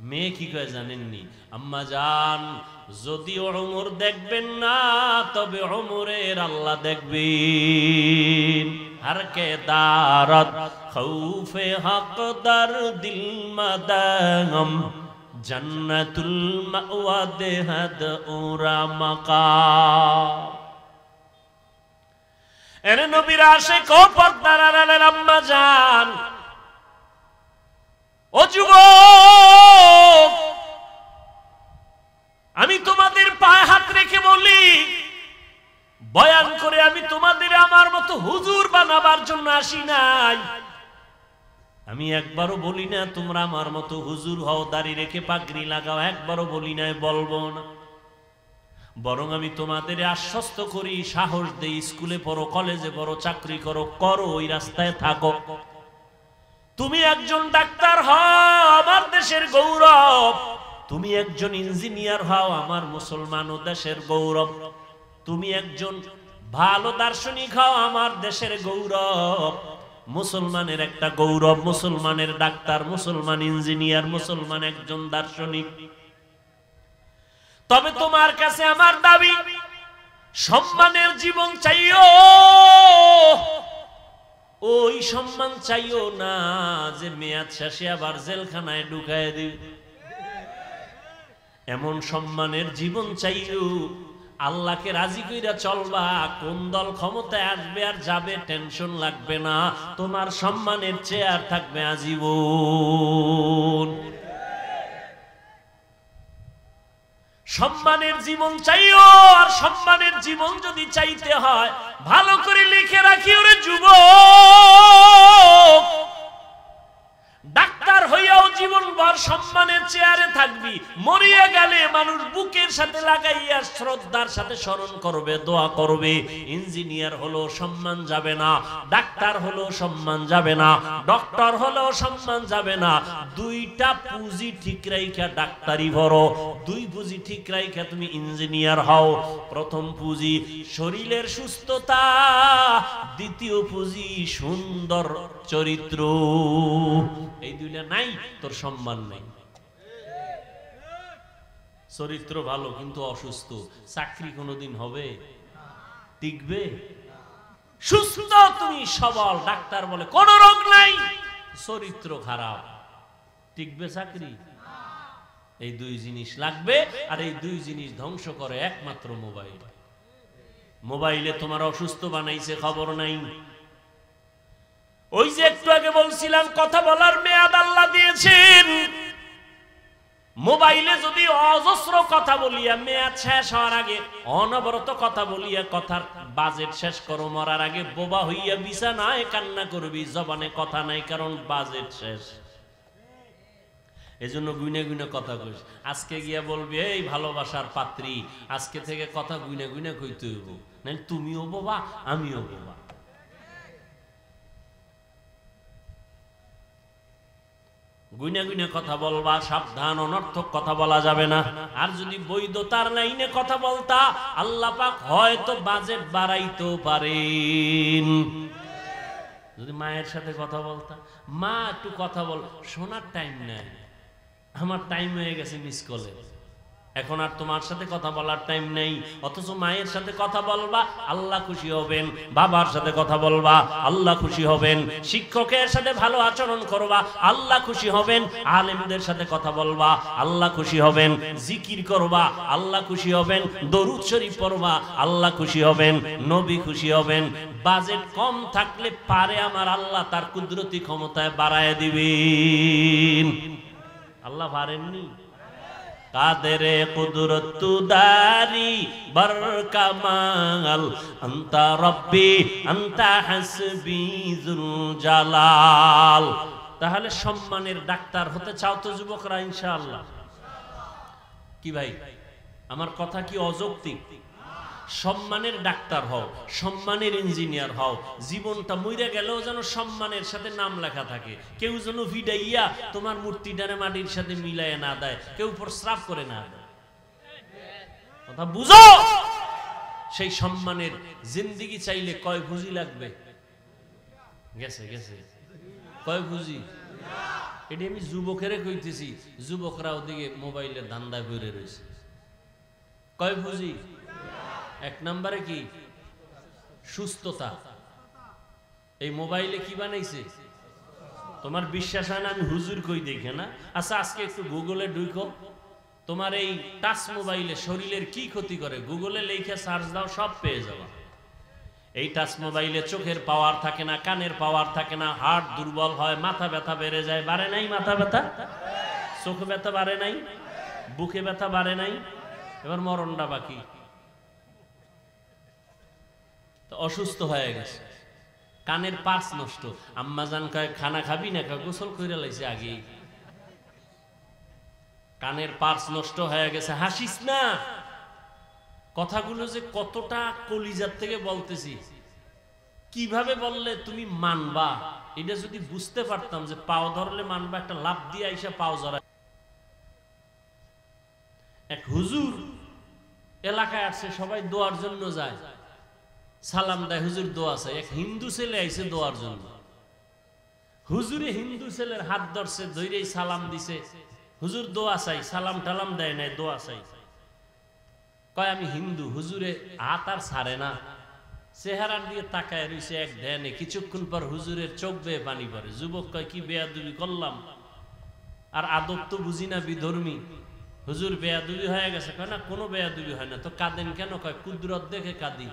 Speaker 1: মেয়ে কি কয় জানেননি? আম্মাজান, যদি ওমর দেখবেন না, তবে ওমরের আল্লাহ দেখবেন। हर के दारत खौफे हक दर दिल मदागम जन्नतुल मअवा देहद उरा मकाम। এরে নবীর আশিক ও পর্দার আড়ালের আম্মা জান, ও যুবক, আমি তোমাদের পায়ে হাত রেখে বলি, বয়ান করে আমি তোমাদের আমার মতো হুজুর বানাবার জন্য আসি নাই। আমি একবারও বলি না তোমরা আমার মতো হুজুর হও, দাড়ি রেখে পাগড়ি লাগাও, একবারও বলি নাই, বলবো না। বরং আমি তোমাদের আশ্বস্ত করি, সাহস দেই, স্কুলে পড়ো, কলেজে পড়ো, চাকরি করো, করো, ওই রাস্তায় থাকো। তুমি একজন ডাক্তার হও, আমার দেশের গৌরব। তুমি একজন ইঞ্জিনিয়ার হও, আমার মুসলমান ও দেশের গৌরব। তুমি একজন ভালো দার্শনিক হও, আমার দেশের গৌরব। মুসলমানের একটা গৌরব, মুসলমানের ডাক্তার, মুসলমান ইঞ্জিনিয়ার, মুসলমান একজন দার্শনিক। তবে তোমার কাছে আমার দাবি, সম্মানের জীবন চাইও। ওই সম্মান চাইও না যে মেয়াদ শেষে আবার জেলখানায় ঢুকায় দিবে। এমন সম্মানের জীবন চাইও, আল্লাহকে রাজি কইরা চলবা। কোন দল ক্ষমতায় আসবে আর যাবে টেনশন লাগবে না, তোমার সম্মানের চেয়ার থাকবে আজীবন। সম্মানের জীবন চাইও, আর সম্মানের জীবন যদি চাইতে হয় ভালো করে লিখে রাখি, ওরে যুবক, ডাক্তার হইয়াও জীবনভর সম্মানের চেয়ারে থাকবি। মরিয়া গেলে মানুষ বুকের সাথে লাগাইয়া শ্রদ্ধার সাথে স্মরণ করবে, দোয়া করবে। ইঞ্জিনিয়ার হলো সম্মান যাবে না, ডাক্তার হলো সম্মান যাবে না, ডক্টর হলো সম্মান যাবে না। দুইটা পুঁজি ঠিক রাইখা ডাক্তারি ভরো, দুই পুঁজি ঠিক রাইখা তুমি ইঞ্জিনিয়ার হও। প্রথম পুঁজি শরীরের সুস্থতা, দ্বিতীয় পুঁজি সুন্দর চরিত্র। এই দুইটা নাই, তোর সম্মান নাই। চরিত্র ভালো কিন্তু অসুস্থ, চাকরি কোনোদিন হবে, টিকবে? সুস্থ তুমি সবল, ডাক্তার বলে কোন রোগ নাই, চরিত্র খারাপ, টিকবে চাকরি? এই দুই জিনিস লাগবে। আর এই দুই জিনিস ধ্বংস করে একমাত্র মোবাইল। মোবাইলে তোমার অসুস্থ বানাইছে, খবর নাই। ওই যে একটু আগে বলছিলাম, কথা বলার মেয়াদ আল্লাহ দিয়েছেন। মোবাইলে যদি অজস্র কথা বলিয়া মেয়াদ শেষ হওয়ার আগে অনবরত কথা বলিয়া কথার বাজেট শেষ করো, মরার আগে বোবা হইয়া বিছানায় কান্না করবি, জবানে কথা নাই, কারণ বাজেট শেষ। এজন্য গুইনে গুইনে কথা কইস। আজকে গিয়া বলবি, এই ভালোবাসার পাত্রী, আজকে থেকে কথা গুইনে গুইনে কইতে হইব, নাই তুমিও বোবা আমিও বোবা। গুইনা গুইনা কথা বলবা, সাবধান, অনর্থক কথা বলা যাবে না। আর যদি বৈধতার লাইনে কথা বলতা, আল্লাহ পাক হয়তো বাজেট বাড়াইতেও পারেন। যদি মায়ের সাথে কথা বলতা, মা একটু কথা বল, শোনার টাইম নাই, আমার টাইম হয়ে গেছে মিস কলে, এখন আর তোমার সাথে কথা বলার টাইম নেই। অথচ মায়ের সাথে কথা বলবা, আল্লাহ খুশি হবেন। বাবার সাথে কথা বলবা, আল্লাহ খুশি হবেন। শিক্ষকের সাথে ভালো আচরণ করবা, আল্লাহ খুশি হবেন। আলেমদের সাথে কথা বলবা, আল্লাহ খুশি হবেন। জিকির করবা, আল্লাহ খুশি হবেন। দরুদ শরীফ পড়বা, আল্লাহ খুশি হবেন, নবী খুশি হবেন। বাজেট কম থাকলে পারে আমার আল্লাহ তার কুদরতি ক্ষমতায় বাড়ায় দিবেন। আল্লাহ পারেননি? কাদেরে কুদরত দারি বরকামাল, আনতা রব্বি আনতা হাসবি যুল জালাল। তাহলে সম্মানের ডাক্তার হতে চাও তো যুবকরা? ইনশাআল্লাহ। কি ভাই, আমার কথা কি অযৌক্তিক? সম্মানের ডাক্তার হও, সম্মানের ইঞ্জিনিয়ার হও, জীবনটা মইরা গেলেও যেন সম্মানের সাথে নাম লেখা থাকে। কেউ যেন ভিডাইয়া তোমার মূর্তিটারে মাটির সাথে মিলাইয়া না দেয়, কেউ প্রস্রাব করে না দেয়। কথা বুঝো? সেই সম্মানের জিন্দেগি চাইলে কয় পুঁজি লাগবে? গেছে গেছে কয় পুঁজি? এটি আমি যুবকেরে কইতেছি, যুবকরা ওদিকে মোবাইলের ধান্দায় ঘুরে রয়েছে। কয় পুঁজি? এক নম্বরে কি? সুস্থতা। এই মোবাইলে কি বানাইছে? তোমার বিশ্বাস হয় না আমি হুজুর কই দেখে না? আচ্ছা আজকে একটু গুগলে ঢুকো, তোমার এই টাচ মোবাইলে শরীরের কি ক্ষতি করে গুগলে লিখে সার্চ দাও, সব পেয়ে যাবে। এই টাচ মোবাইলে চোখের পাওয়ার থাকে না, কানের পাওয়ার থাকে না, হার্ট দুর্বল হয়, মাথা ব্যথা বেড়ে যায়। বাড়ে নাই মাথা ব্যথা? চোখ ব্যথা বাড়ে নাই? বুকে ব্যথা বাড়ে নাই? এবার মরণটা বাকি। তো অসুস্থ হয়ে গেছে, কানের পার্স নষ্ট। আম্মাজান কয় খানা খাবি না, কয় গোসল কইরা লাইছে আগেই। কানের পার্স নষ্ট হয়ে গেছে। হাসিস না, কথাগুলো যে কতটা কলিজার থেকে বলতেছি, কিভাবে বললে তুমি মানবা, এটা যদি বুঝতে পারতাম যে পাও ধরলে মানবা, একটা লাভ দিয়ে আইসা পাও জড়া। এক হুজুর এলাকায় আসছে, সবাই দোয়ার জন্য যায়, সালাম দেয়, হুজুর দোয়া চাই। এক হিন্দু ছেলে আইছে দোয়ার জন্য, হুজুরে হিন্দু ছেলের হাত ধরছে, ধৈরেই সালাম দিছে, হুজুর দোয়া চাই। সালাম টালাম দেয় নাই, দোয়া চাই। কয় আমি হিন্দু। হুজুরে হাত আর ছাড়ে না, চেহারা দিয়ে তাকায় রইছে এক ধ্যানে। কিছুক্ষণ পর হুজুরের চোখ বেয়ে পানি পড়ে। যুবক কয় কি বেয়াদবি করলাম, আর আদব তো বুঝি না, বিধর্মী। হুজুর বেয়াদবি হয়ে গেছে? কয় না, কোনো বেয়াদবি হয় না। তো কাঁদেন কেন? কয় কুদরত দেখে কাঁদি।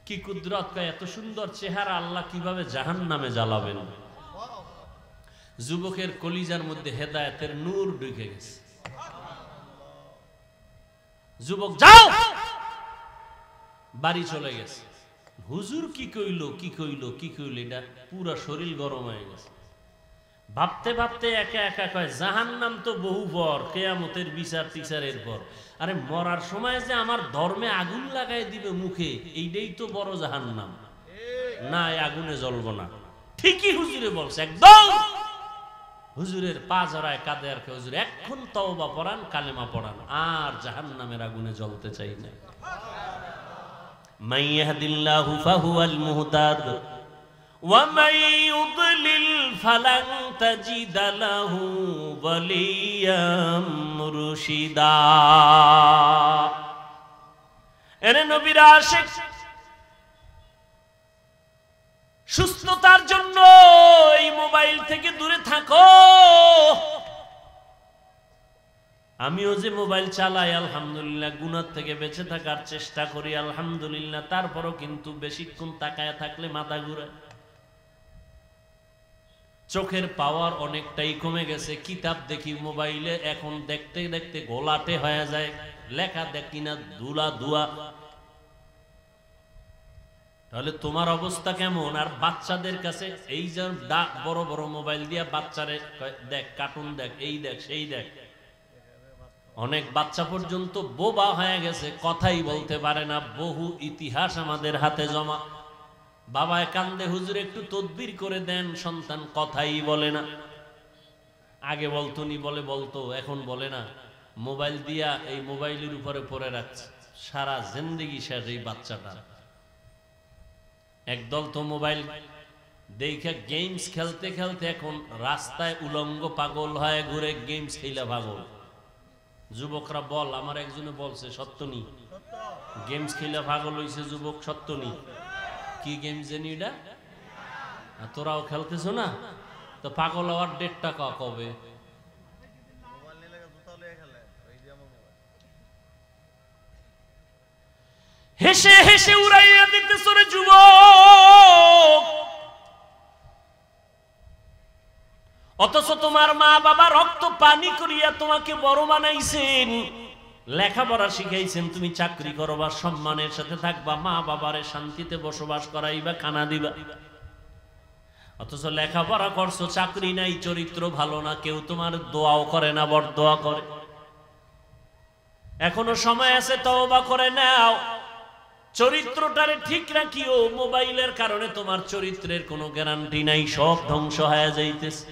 Speaker 1: কি কুদরত? কয় এত সুন্দর চেহারা আল্লাহ কিভাবে জাহান্নামে জ্বালাবেন। যুবকের কলিজার মধ্যে হেদায়েতের নূর ঢুকে গেছে। যুবক যাও, বাড়ি চলে গেছে। হুজুর কি কইলো কি কইলো কি কইলো, এটা পুরা শরীর গরম হয়ে গেছে। ভাবতে ভাবতে একা একা কয় জাহান্নাম তো বহু পর, কিয়ামতের বিচার টিচারের পর। আরে মরার সময় যে আমার ধর্মে আগুন লাগাই দিবে মুখে, এইটাই তো বড় জাহান্নাম। না, এই আগুনে জ্বলবো না। ঠিকই হুজুরে বলছে একদম। হুজুরের পা জড়ায় কাঁদে আর হুজুর এখন তওবা পড়ান, কালেমা পড়ান, আর জাহান্নামের আগুনে জ্বলতে চাই না। মান ইয়াহদিল্লাহু ফাহুয়াল মুহতাদ ওয়া মান ইউদ্লিল ফালান তাজিদা লাহু ওয়ালিয়াম মুরশিদা। এরে নবীর আশিক, সুস্থতার জন্য এই মোবাইল থেকে দূরে থাকো। আমিও যে মোবাইল চালাই আলহামদুলিল্লাহ, গুনাহ থেকে বেঁচে থাকার চেষ্টা করি আলহামদুলিল্লাহ, তারপরও কিন্তু বেশিক্ষণ তাকায় থাকলে মাথা ঘুরায়। চোখের পাওয়ার অনেকটাই কমে গেছে। কিতাব দেখি মোবাইলে, এখন দেখতে দেখতে গোলাটে হয়ে যায়, লেখা দেখি না ধুলা ধোয়া। তাহলে তোমার অবস্থা কেমন? আর বাচ্চাদের কাছে এই যে বড় বড় মোবাইল দিয়া বাচ্চারে দেখ, কার্টুন দেখ, এই দেখ সেই দেখ। অনেক বাচ্চা পর্যন্ত বোবা হয়ে গেছে, কথাই বলতে পারে না। বহু ইতিহাস আমাদের হাতে জমা। বাবায় কান্দে, হুজুর একটু তদবির করে দেন, সন্তান কথাই বলে না। আগে বলতো নি, বলতো, এখন বলে না। মোবাইল দিয়া এই মোবাইলের উপরে পড়ে রাখছে, সারা জিন্দেগি শেষ এই বাচ্চাটা। একদল তো মোবাইল দেখে গেমস খেলতে খেলতে এখন রাস্তায় উলঙ্গ পাগল হয়ে ঘুরে, গেমস খেলা পাগল। যুবকরা বল, আমার একজনে বলছে সত্য নি, গেমস খেলা পাগল হইছে যুবক, সত্য নি। কি গেম জানি এটা? তোরাও খেলতেছ না? তো পাগল হওয়ার ডেটটা কবে? হেসে হেসে উড়াইয়া দিতেছ রে যুবক, অথচ তোমার মা বাবা রক্ত পানি করিয়া তোমাকে বড় বানাইছেন, লেখাপড়া শিখাইছেন, তুমি চাকরি করবা, সম্মানের সাথে থাকবা, মা বাবারে শান্তিতে বসবাস করাইবা, খানা দিবা। অথচ লেখাপড়া করছো, চাকরি নাই, চরিত্র ভালো না, কেউ তোমার দোয়াও করে না, বরদোয়া করে। এখনো সময় আছে, তওবা করে নাও, চরিত্রটারে ঠিক রাখিও। মোবাইলের কারণে তোমার চরিত্রের কোনো গ্যারান্টি নাই, সব ধ্বংস হয়ে যাইতেছে।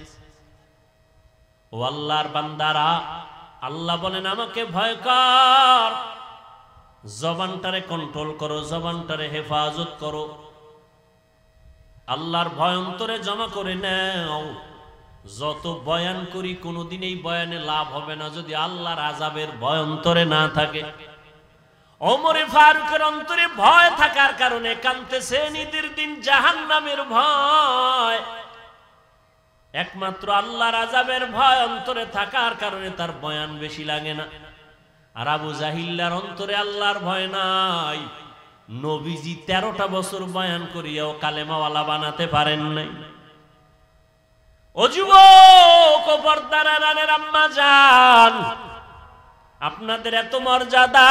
Speaker 1: ও আল্লাহর বান্দারা, আল্লাহ বলেন আমাকে ভয় কর, জবানটারে কন্ট্রোল করো, জবানটারে হেফাজত করো, আল্লাহর ভয় অন্তরে জমা করে নাও। যত বয়ান করি কোনোদিন এই বয়ানে লাভ হবে না যদি আল্লাহর আযাবের ভয় অন্তরে না থাকে। ওমরে ফারুকের অন্তরে ভয় থাকার কারণে কাঁদতেছে, ঈদের দিন জাহান্নামের ভয়। একমাত্র আল্লাহর আযাবের ভয় অন্তরে থাকার কারণে তার বয়ান বেশি লাগে না। আর আবু জাহিল্লার অন্তরে আল্লাহর ভয় নাই। নবীজি 13টা বছর বয়ান করিয়াও কালেমাওয়ালা বানাতে পারেন নাই। ও যুবক, ও পর্দার আড়ালের আম্মা জান, আপনাদের এত মর্যাদা।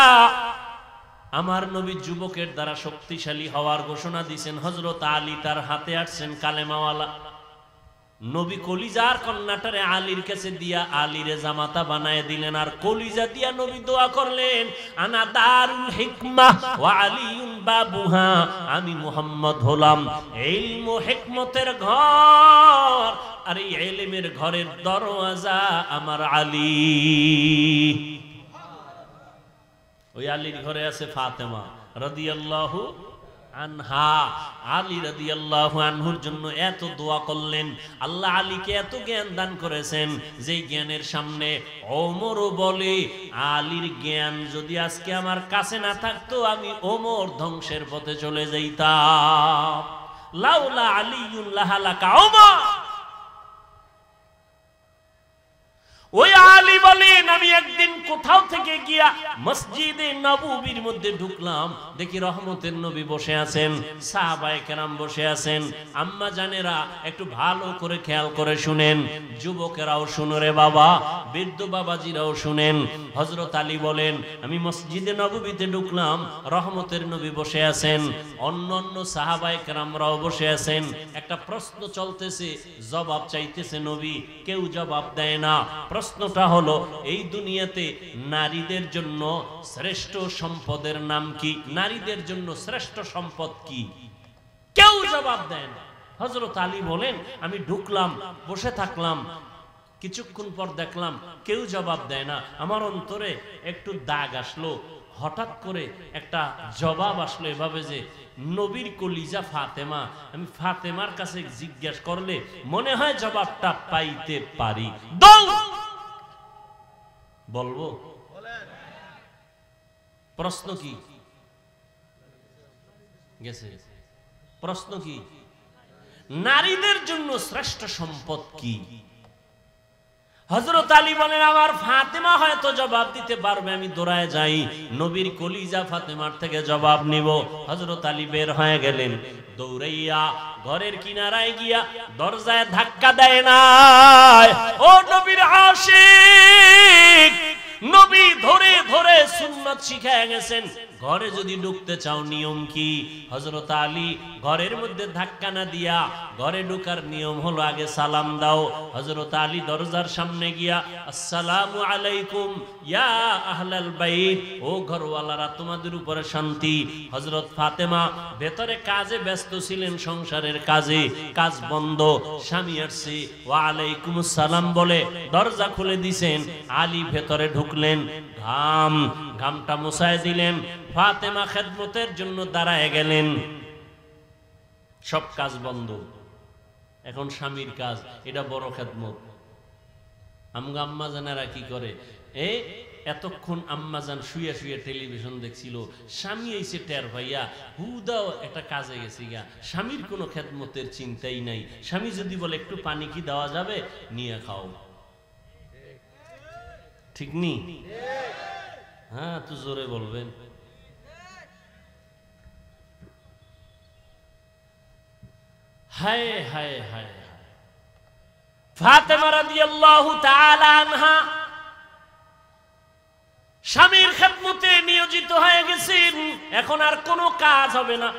Speaker 1: আমার নবী যুবকের দ্বারা শক্তিশালী হওয়ার ঘোষণা দিয়েছেন। হযরত আলী তার হাতে আসছেন কালেমাওয়ালা। নবী কলিজার কন্যাটারে আলীর কাছে দিয়া আলীরে জামাতা বানায় দিলেন। আর কলিজা দিয়া নবী দোয়া করলেন, আনা দারুল হিকমাহ ওয়া আলিয়ুন বাবুহা, আমি মুহাম্মদ হলাম ইলম ও হিকমতের ঘর, আর এই ইলমের ঘরের দরওয়াজা আমার আলী। ওই আলীর ঘরে আছে ফাতেমা রাদিয়াল্লাহু আনহা। আলী রাদিয়াল্লাহু আনহুর জন্য এত দোয়া করলেন। আল্লাহ আলীকে এত জ্ঞান দান করেছেন যে জ্ঞানের সামনে ওমরও বলে, আলীর জ্ঞান যদি আজকে আমার কাছে না থাকতো আমি ওমর ধ্বংসের পথে চলে যাইতাম। লাউলা আলিয়ুন লাহালাকা ওমর। ওই আলী বলেন, আমি একদিন কোথাও থেকে গিয়া মসজিদে নববীর মধ্যে ঢুকলাম, দেখি রহমতের নবী বসে আছেন, সাহাবায়ে কেরাম বসে আছেন। আম্মা জানেরা একটু ভালো করে খেয়াল করে শুনেন, যুবকেরাও শুনো রে বাবা, বৃদ্ধ বাবাজিরাও শুনেন। হযরত আলী বলেন, আমি মসজিদে নববীতে ঢুকলাম, রহমতের নবী বসে আছেন, অন্যান্য সাহাবায়ে কেরামরাও বসে আছেন। একটা প্রশ্ন চলতেছে, জবাব চাইতেছে নবী, কেউ জবাব দেয় না। প্রশ্নটা হলো, এই দুনিয়াতে নারীদের জন্য শ্রেষ্ঠ সম্পদের নাম কি? নারীদের জন্য শ্রেষ্ঠ সম্পদ কি? কেউ জবাব দেয় না। হযরত আলী বলেন, আমি ঢুকলাম, বসে থাকলাম, কিছুক্ষণ পর দেখলাম কেউ জবাব দেয় না। আমার অন্তরে একটু দাগ আসলো। হঠাৎ করে একটা জবাব আসলো এভাবে যে, নবীর কলিজা ফাতেমা, আমি ফাতেমার কাছে জিজ্ঞাসা করলে মনে হয় জবাবটা পাইতে পারি। বলবো? প্রশ্ন কি? গেছে? প্রশ্ন কি? নারীদের জন্য শ্রেষ্ঠ সম্পদ কি? হযরত আলী বলেন, আমার ফাতেমা হয়তো জবাব দিতে পারবে। আমি দৌড়ায় যাই, নবীর কলিজা ফাতেমার থেকে জবাব নিব। হযরত আলী বের হয়ে গেলেন, দৌড়াইয়া ঘরের কিনারায় গিয়া দরজায় ধাক্কা দেয় না। ও নবীর আশিক, নবী ধরে ধরে সুন্নাত শিখায় গেছেন, ঘরে যদি ঢুকতে চাও নিয়ম কি? হযরত আলী ঘরের মধ্যে ধাক্কা না দিয়া ঘরে ঢোকার নিয়ম হলো আগে সালাম দাও। হযরত আলী দরজার সামনে গিয়া, আসসালামু আলাইকুম ইয়া আহলাল বাইত, ও ঘরওয়ালারা তোমাদের উপরে শান্তি। হযরত ফাতেমা ভেতরে কাজে ব্যস্ত ছিলেন, সংসারের কাজে, কাজ বন্ধ, স্বামী আসছে, ওয়া আলাইকুমুস সালাম বলে দরজা খুলে দিয়েছেন। আলী ভেতরে ঢুকলেন, ঘামটা মুছায় দিলেন, ফাতেমা খেদমতের জন্য দাঁড়ায় গেলেন। সব কাজ বন্ধ, এখন স্বামীর কাজ, এটা বড় খেদমত। আমগা আম্মা জানেরা কি করে, এতক্ষণ আম্মা জান শুয়ে শুয়ে টেলিভিশন দেখছিল, স্বামী এসে টের ভাইয়া হুদাও একটা কাজে গেছি গা, স্বামীর কোনো খেদমতের চিন্তাই নাই। স্বামী যদি বলে একটু পানি কি দেওয়া যাবে, নিয়ে খাও, ঠিক নি? হ্যাঁ, তো জোরে বলবেন। হায় হায় হায়, ফাতেমা রাদিয়াল্লাহু তাআলা আনহা স্বামীর খেদমতে নিয়োজিত হয়ে গেছেন, এখন আর কোনো কাজ হবে না।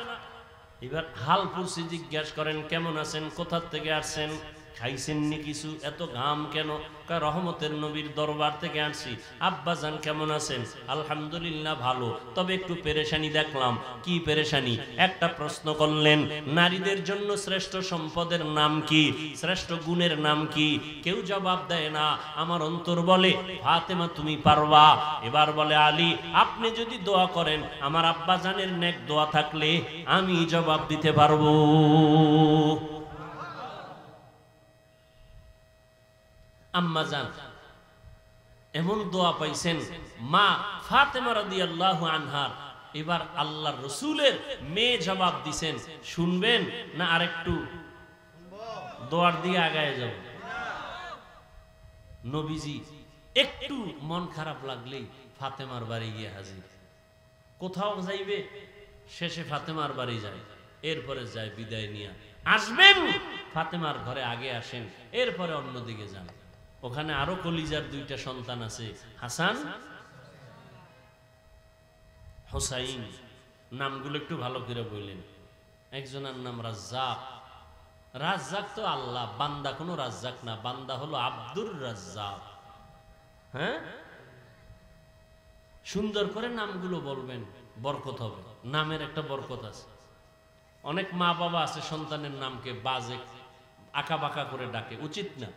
Speaker 1: এবার হাল পুরসি জিজ্ঞাসা করেন, কেমন আছেন, কোথা থেকে আসছেন, খাইছেন নি কিছু, এত ঘাম কেন? রহমতের নবীর দরবার থেকে আসছি। আব্বাজান কেমন আছেন? আলহামদুলিল্লাহ ভালো, তবে একটু পেরেশানি দেখলাম। কি পেরেশানি? একটা প্রশ্ন করলেন, নারীদের জন্য শ্রেষ্ঠ সম্পদের নাম কি, শ্রেষ্ঠ গুণের নাম কি? কেউ জবাব দেয় না। আমার অন্তর বলে, ফাতেমা তুমি পারবা। এবার বলে, আলী আপনি যদি দোয়া করেন, আমার আব্বাজানের নেক দোয়া থাকলে আমি জবাব দিতে পারবো। আম্মা জান এমন দোয়া পাইছেন, মা ফাতেমা রাদিয়াল্লাহু আনহা। এবার আল্লাহর রাসূলের মেয়ে জবাব দিছেন, শুনবেন না আরেকটু দোয়ার দিকে আগায় যাব? নবীজি একটু মন খারাপ লাগলেই ফাতেমার বাড়ি গিয়ে হাজির। কোথাও যাইবে শেষে ফাতেমার বাড়ি যায়, এরপরে যায় বিদায় নিয়ে আসবেন ফাতেমার ঘরে আগে আসেন, এরপরে অন্যদিকে যান। ওখানে আরো কলিজার দুইটা সন্তান আছে, হাসান হোসাইন। নামগুলো একটু ভালো করে বললেন। একজনের নাম রাজ্জাক। রাজ্জাক তো আল্লাহ, বান্দা কোনো রাজ্জাক না, বান্দা হলো আব্দুর রাজ্জাক। হ্যাঁ, সুন্দর করে নামগুলো বলবেন, বরকত হবে। নামের একটা বরকত আছে। অনেক মা বাবা আছে সন্তানের নামকে বাজে আঁকা বাঁকা করে ডাকে, উচিত না।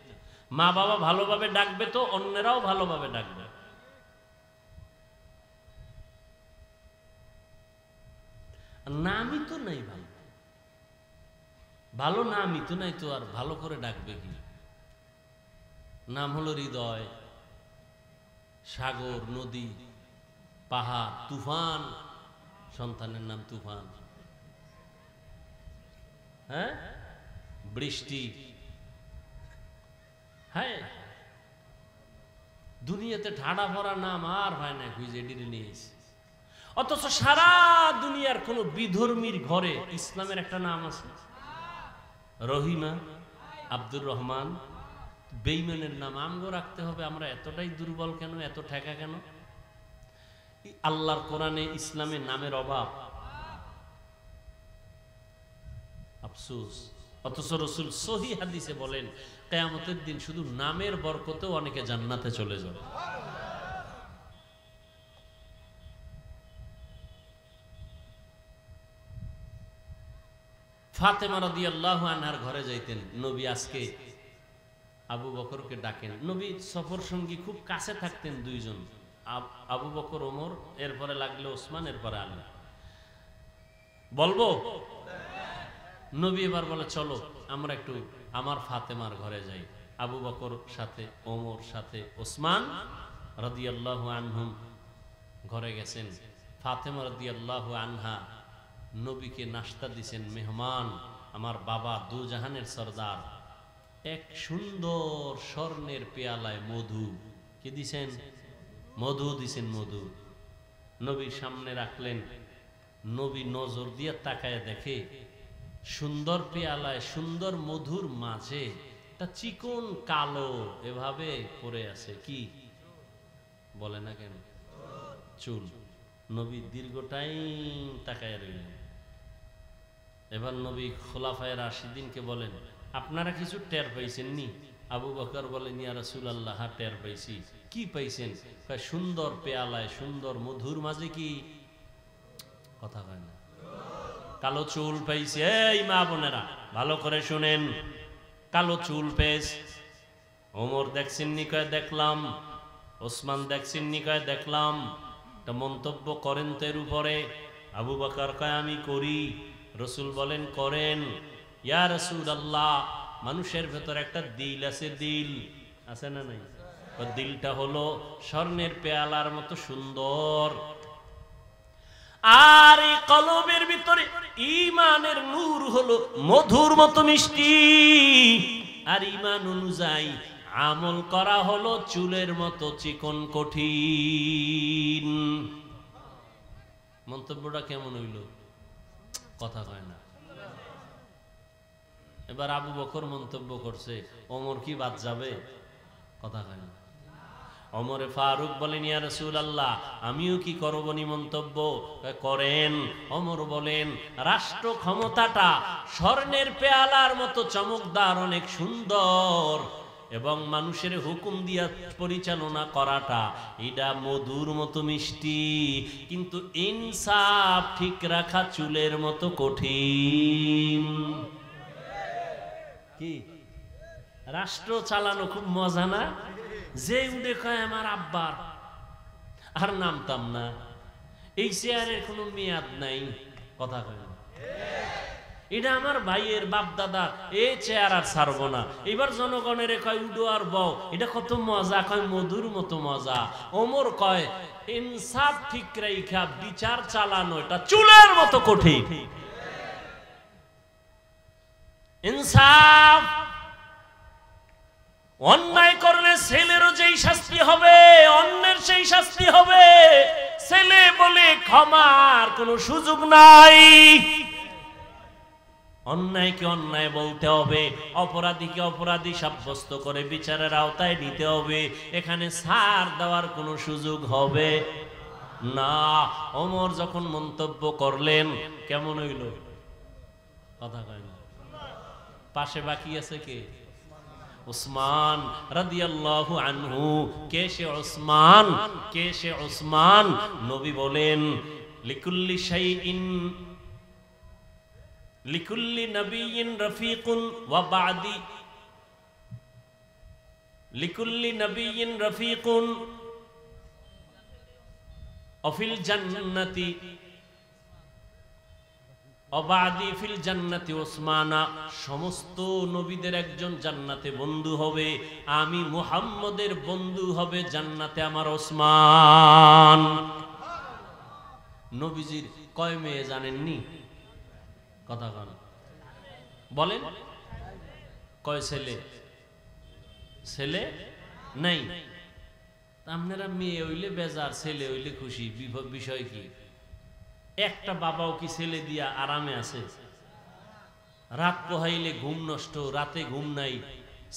Speaker 1: মা বাবা ভালোভাবে ডাকবে তো অন্যেরাও ভালোভাবে ডাকবে। নামই তো নাই ভালো, ভালো নামই তো নাই, তো আর ভালো করে ডাকবে কি? নাম হলো হৃদয়, সাগর, নদী, পাহাড়, তুফান। সন্তানের নাম তুফান। হ্যাঁ, বৃষ্টি। হ্যাঁ, দুনিয়াতে ঠাডা ভরা নাম আর হয় না, খুঁজে ডিরে নিয়েছে। অথচ সারা দুনিয়ার কোন বিধর্মীর ঘরে ইসলামের একটা নাম আছে, রহিমা, আব্দুর রহমান। বেঈমানের নাম আমগো রাখতে হবে? আমরা এতটাই দুর্বল কেন, এত ঠেকা কেন? আল্লাহর কোরআনে ইসলামের নামের অভাব, আফসোস। অথচ রাসূল সহিহ হাদিসে বলেন কিয়ামতের দিন শুধু নামের বরকতেও অনেকে জান্নাতে চলে যাবে। ফাতেমা রাদিয়াল্লাহু আনহার ঘরে যাইতেন নবী। আজকে আবু বকরকে ডাকেন। নবী সফর সঙ্গী খুব কাছে থাকতেন দুইজন, আবু বকর, ওমর, এরপরে লাগলে ওসমান, এরপরে আলী। বলবো? নবী এবার বলে চলো আমরা একটু আমার ফাতেমার ঘরে যাই। আবু বকর সাথে, ওমর সাথে, ওসমান রাদিয়াল্লাহু আনহুম ঘরে গেছেন। ফাতেমা রাদিয়াল্লাহু আনহা নবীকে নাস্তা দিছেন। মেহমান, আমার বাবা দু জাহানের সরদার, এক সুন্দর স্বর্ণের পেয়ালায় মধু কি দিছেন? মধু দিছেন, মধু নবীর সামনে রাখলেন। নবী নজর দিয়ে তাকায় দেখে সুন্দর পেয়ালায় সুন্দর মধুর মাঝে একটা চিকন কালো এভাবে পড়ে আছে। কি বলে না কেন? চুল। নবী দীর্ঘ টাইম তাকায় রইলেন। এবার নবী খোলাফায়ে রাশিদিনকে বলেন আপনারা কিছু টের পাইছেন নি? আবু বকর বলেন ইয়া রাসূলুল্লাহ, টের পাইছি। কি পাইছেন? সুন্দর পেয়ালায় সুন্দর মধুর মাঝে কি কথা কয় না, কালো চুল পাইছে। এই মা বোনেরা ভালো করে শুনেন, কালো চুল পেয়েছ। ওমর দেখছেন নি? কয় দেখলাম। ওসমান দেখছেন নি? কয় দেখলাম। একটা মন্তব্য করেন তো এর উপরে? আবু বকর কয় আমি করি। রসুল বলেন করেন। ইয়া রাসূলুল্লাহ, মানুষের ভেতর একটা দিল আছে, দিল আছে না নাই? দিলটা হলো স্বর্ণের পেয়ালার মতো সুন্দর, আর এই কলবের ভিতরে ঈমানের নূর হলো মধুর মতো মিষ্টি। আর ঈমান অনুযায়ী আমল করা হলো চুলের মতো চিকন কঠিন। মন্তব্যটা কেমন হইল? কথা কয় না। এবার আবু বকর মন্তব্য করছে, ওমর কি বাদ যাবে? কথা কয় না। ওমরে ফারুক বলেন ইয়া রাসূলুল্লাহ, আমিও কি করব নি মন্তব্য? করেন। ওমর বলেন রাষ্ট্র ক্ষমতাটা স্বর্ণের পেয়ালার মতো চমকদার, অনেক সুন্দর, এবং মানুষের হুকুম দিয়া পরিচালনা করাটা এটা মধুর মতো মিষ্টি, কিন্তু ইনসাফ ঠিক রাখা চুলের মতো কঠিন। কি রাষ্ট্র চালানো খুব মজা না? যে উঠে কয় আমার আব্বার, আর নামতাম না, এই চেয়ারের কোনো মেয়াদ নাই। কথা কয় না। এটা আমার ভাইয়ের বাপ দাদা, এই চেয়ার আর ছাড়বো না। এবার জনগণের কয় উডো আর বউ, এটা কত মজা, কয় মধুর মতো মজা। ওমর কয় ইনসাফ ঠিক রাইখা বিচার চালানো এটা চুলের মতো কঠিন। ইনসাফ, অন্যায় করলে ছেলেরও যেই শাস্তি হবে অন্যের সেই শাস্তি হবে। ছেলে বলে ক্ষমার কোনো সুযোগ নাই। অন্যায়কে অন্যায় বলতে হবে, অপরাধীকে অপরাধী সাব্যস্ত করে বিচারের আওতায় নিতে হবে। এখানে ছাড় দেওয়ার কোনো সুযোগ হবে না। ওমর যখন মন্তব্য করলেন কেমন হইল? কথা কয় না। পাশে বাকি আছে কে? উসমান রাদিয়াল্লাহু আনহু। কে সে উসমান? কে সে উসমান? নবী বলেন লিকুল্লি শাইইন লিকুল্লি নবিয়্যিন রাফিকুন ওয়া বাদি লিকুল্লি নবিয়্যিন রাফিকুন অফিল জান্নাতি অবাদি ফিল জান্নাতি উসমানা। সমস্ত নবীদের একজন জান্নাতে বন্ধু হবে, আমি মুহাম্মদের বন্ধু হবে জান্নাতে আমার ওসমান। নবীজির কয় মেয়ে জানেননি? কথা বলেন। কয় ছেলে? ছেলে নাই। আপনারা মেয়ে হইলে বেজার, ছেলে হইলে খুশি। বিষয় কি? একটা বাবাও কি ছেলে দিয়া আরামে আছে? রাত পোহাইলে ঘুম নষ্ট, রাতে ঘুম নাই,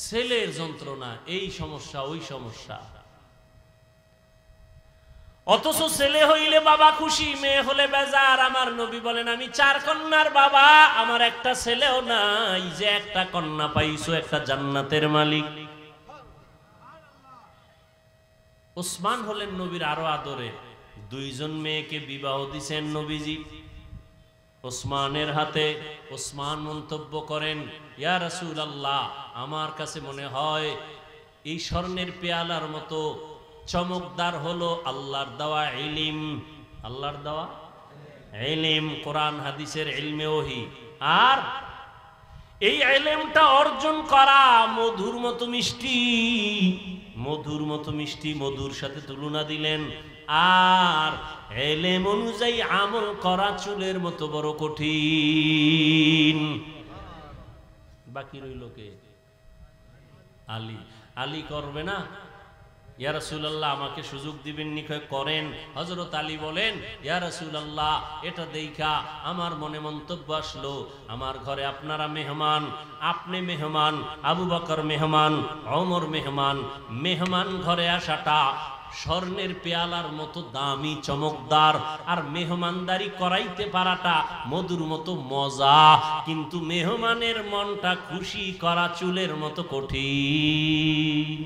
Speaker 1: ছেলের যন্ত্রণা, এই সমস্যা ওই সমস্যা। অথচ ছেলে হইলে বাবা খুশি, মেয়ে হলে বেজার। আমার নবী বলেন আমি 4 কন্যার বাবা, আমার একটা ছেলেও নাই। যে একটা কন্যা পাইছো একটা জান্নাতের মালিক। উসমান হলেন নবীর আরো আদরে। 2 জন মেয়েকে বিবাহ দিছেন নবীজি উসমানের হাতে। উসমান মন্তব্য করেন ইয়া রাসূলুল্লাহ, আমার কাছে মনে হয় এই স্বর্ণের পেয়ালার মতো চমকদার হলো আল্লাহর দেওয়া ইলম। আল্লাহর দেওয়া ইলম, কোরআন হাদিসের ইলমে ওহী। আর এই ইলমটা অর্জন করা মধুর মতো মিষ্টি, মধুর মতো মিষ্টি। মধুর সাথে তুলনা দিলেন। আর ইলম অনুযায়ী আমল করা চুলের মতো বড় কঠিন। বাকি রইল কে? আলী। আলী করবে না? ইয়া রাসূলুল্লাহ আমাকে সুযোগ দিবেন নি? করেন। হযরত আলী বলেন ইয়া রাসূলুল্লাহ, এটা দেখা আমার মনে মন্তব্য আসলো, আমার ঘরে আপনারা মেহমান, আপনি মেহমান, আবু বকর মেহমান, ওমর মেহমান। মেহমান ঘরে আসাটা স্বর্ণের পেয়ালার মতো দামি চমকদার, আর মেহমানদারি করাইতে পারাটা মধুর মতো মজা। কিন্তু মেহমানের মনটা খুশি করা চুলের মতো কঠিন।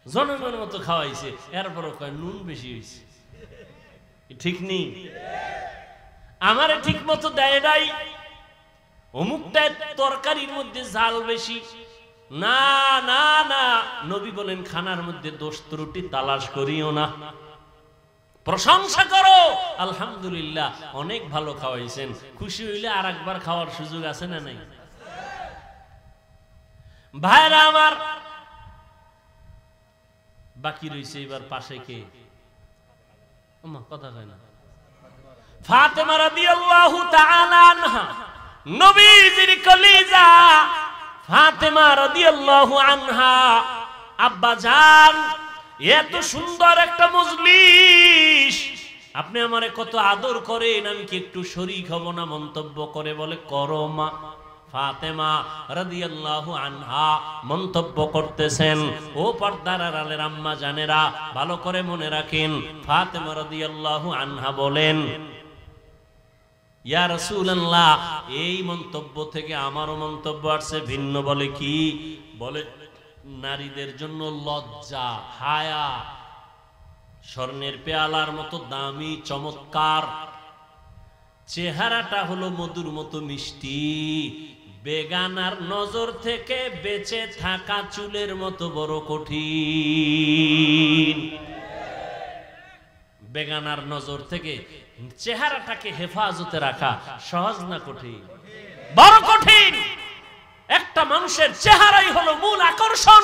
Speaker 1: জনগণের মতো খাওয়াইছে, এরপরও কয় নুন বেশি হয়েছে। ঠিক নেই? আমারে ঠিক মতো দেয় নাই, অমুকটা তরকারির মধ্যে ঝাল বেশি। না না না, নবী বলেন খানার মধ্যে দোষ ত্রুটি তালাশ করিও না, প্রশংসা করো। আলহামদুলিল্লাহ অনেক ভালো খাওয়াইছেন। খুশি হইলে আর একবার খাওয়ার সুযোগ আছে না নাই? ভাইরা আমার, বাকি রয়েছে এবার পাশে কে? কথা কয় না। ফাতেমা রাদিয়াল্লাহু তাআলা আনহা, নবীজির কলিজা ফাতেমা রাদিয়াল্লাহু আনহা। আব্বা জান, এত সুন্দর একটা মজলিস, আপনি আমারে কত আদর করেন, আমি কি একটু শরীক হব না? মন্তব্য করে বলে করো মা। ফাতেমা রাদিয়াল্লাহু আনহা মন্তব্য করতেছেন। ও পর্দার আড়ালের আম্মা জানেরা ভালো করে মনে রাখেন, ফাতেমা রাদিয়াল্লাহু আনহা বলেন ইয়া রাসূলুল্লাহ, এই মন্তব্য থেকে আমারও মন্তব্য আসছে ভিন্ন। বলে কি? বলে নারীদের জন্য লজ্জা, হায়া স্বর্ণের পেয়ালার মতো দামি চমৎকার, চেহারাটা হলো মধুর মতো মিষ্টি, বেগানার নজর থেকে বেঁচে থাকা চুলের মতো বড় কঠিন। বেগানার নজর থেকে চেহারাটাকে হেফাজতে রাখা সহজ না কঠিন? বড় কঠিন। একটা মানুষের চেহারাই হলো মূল আকর্ষণ,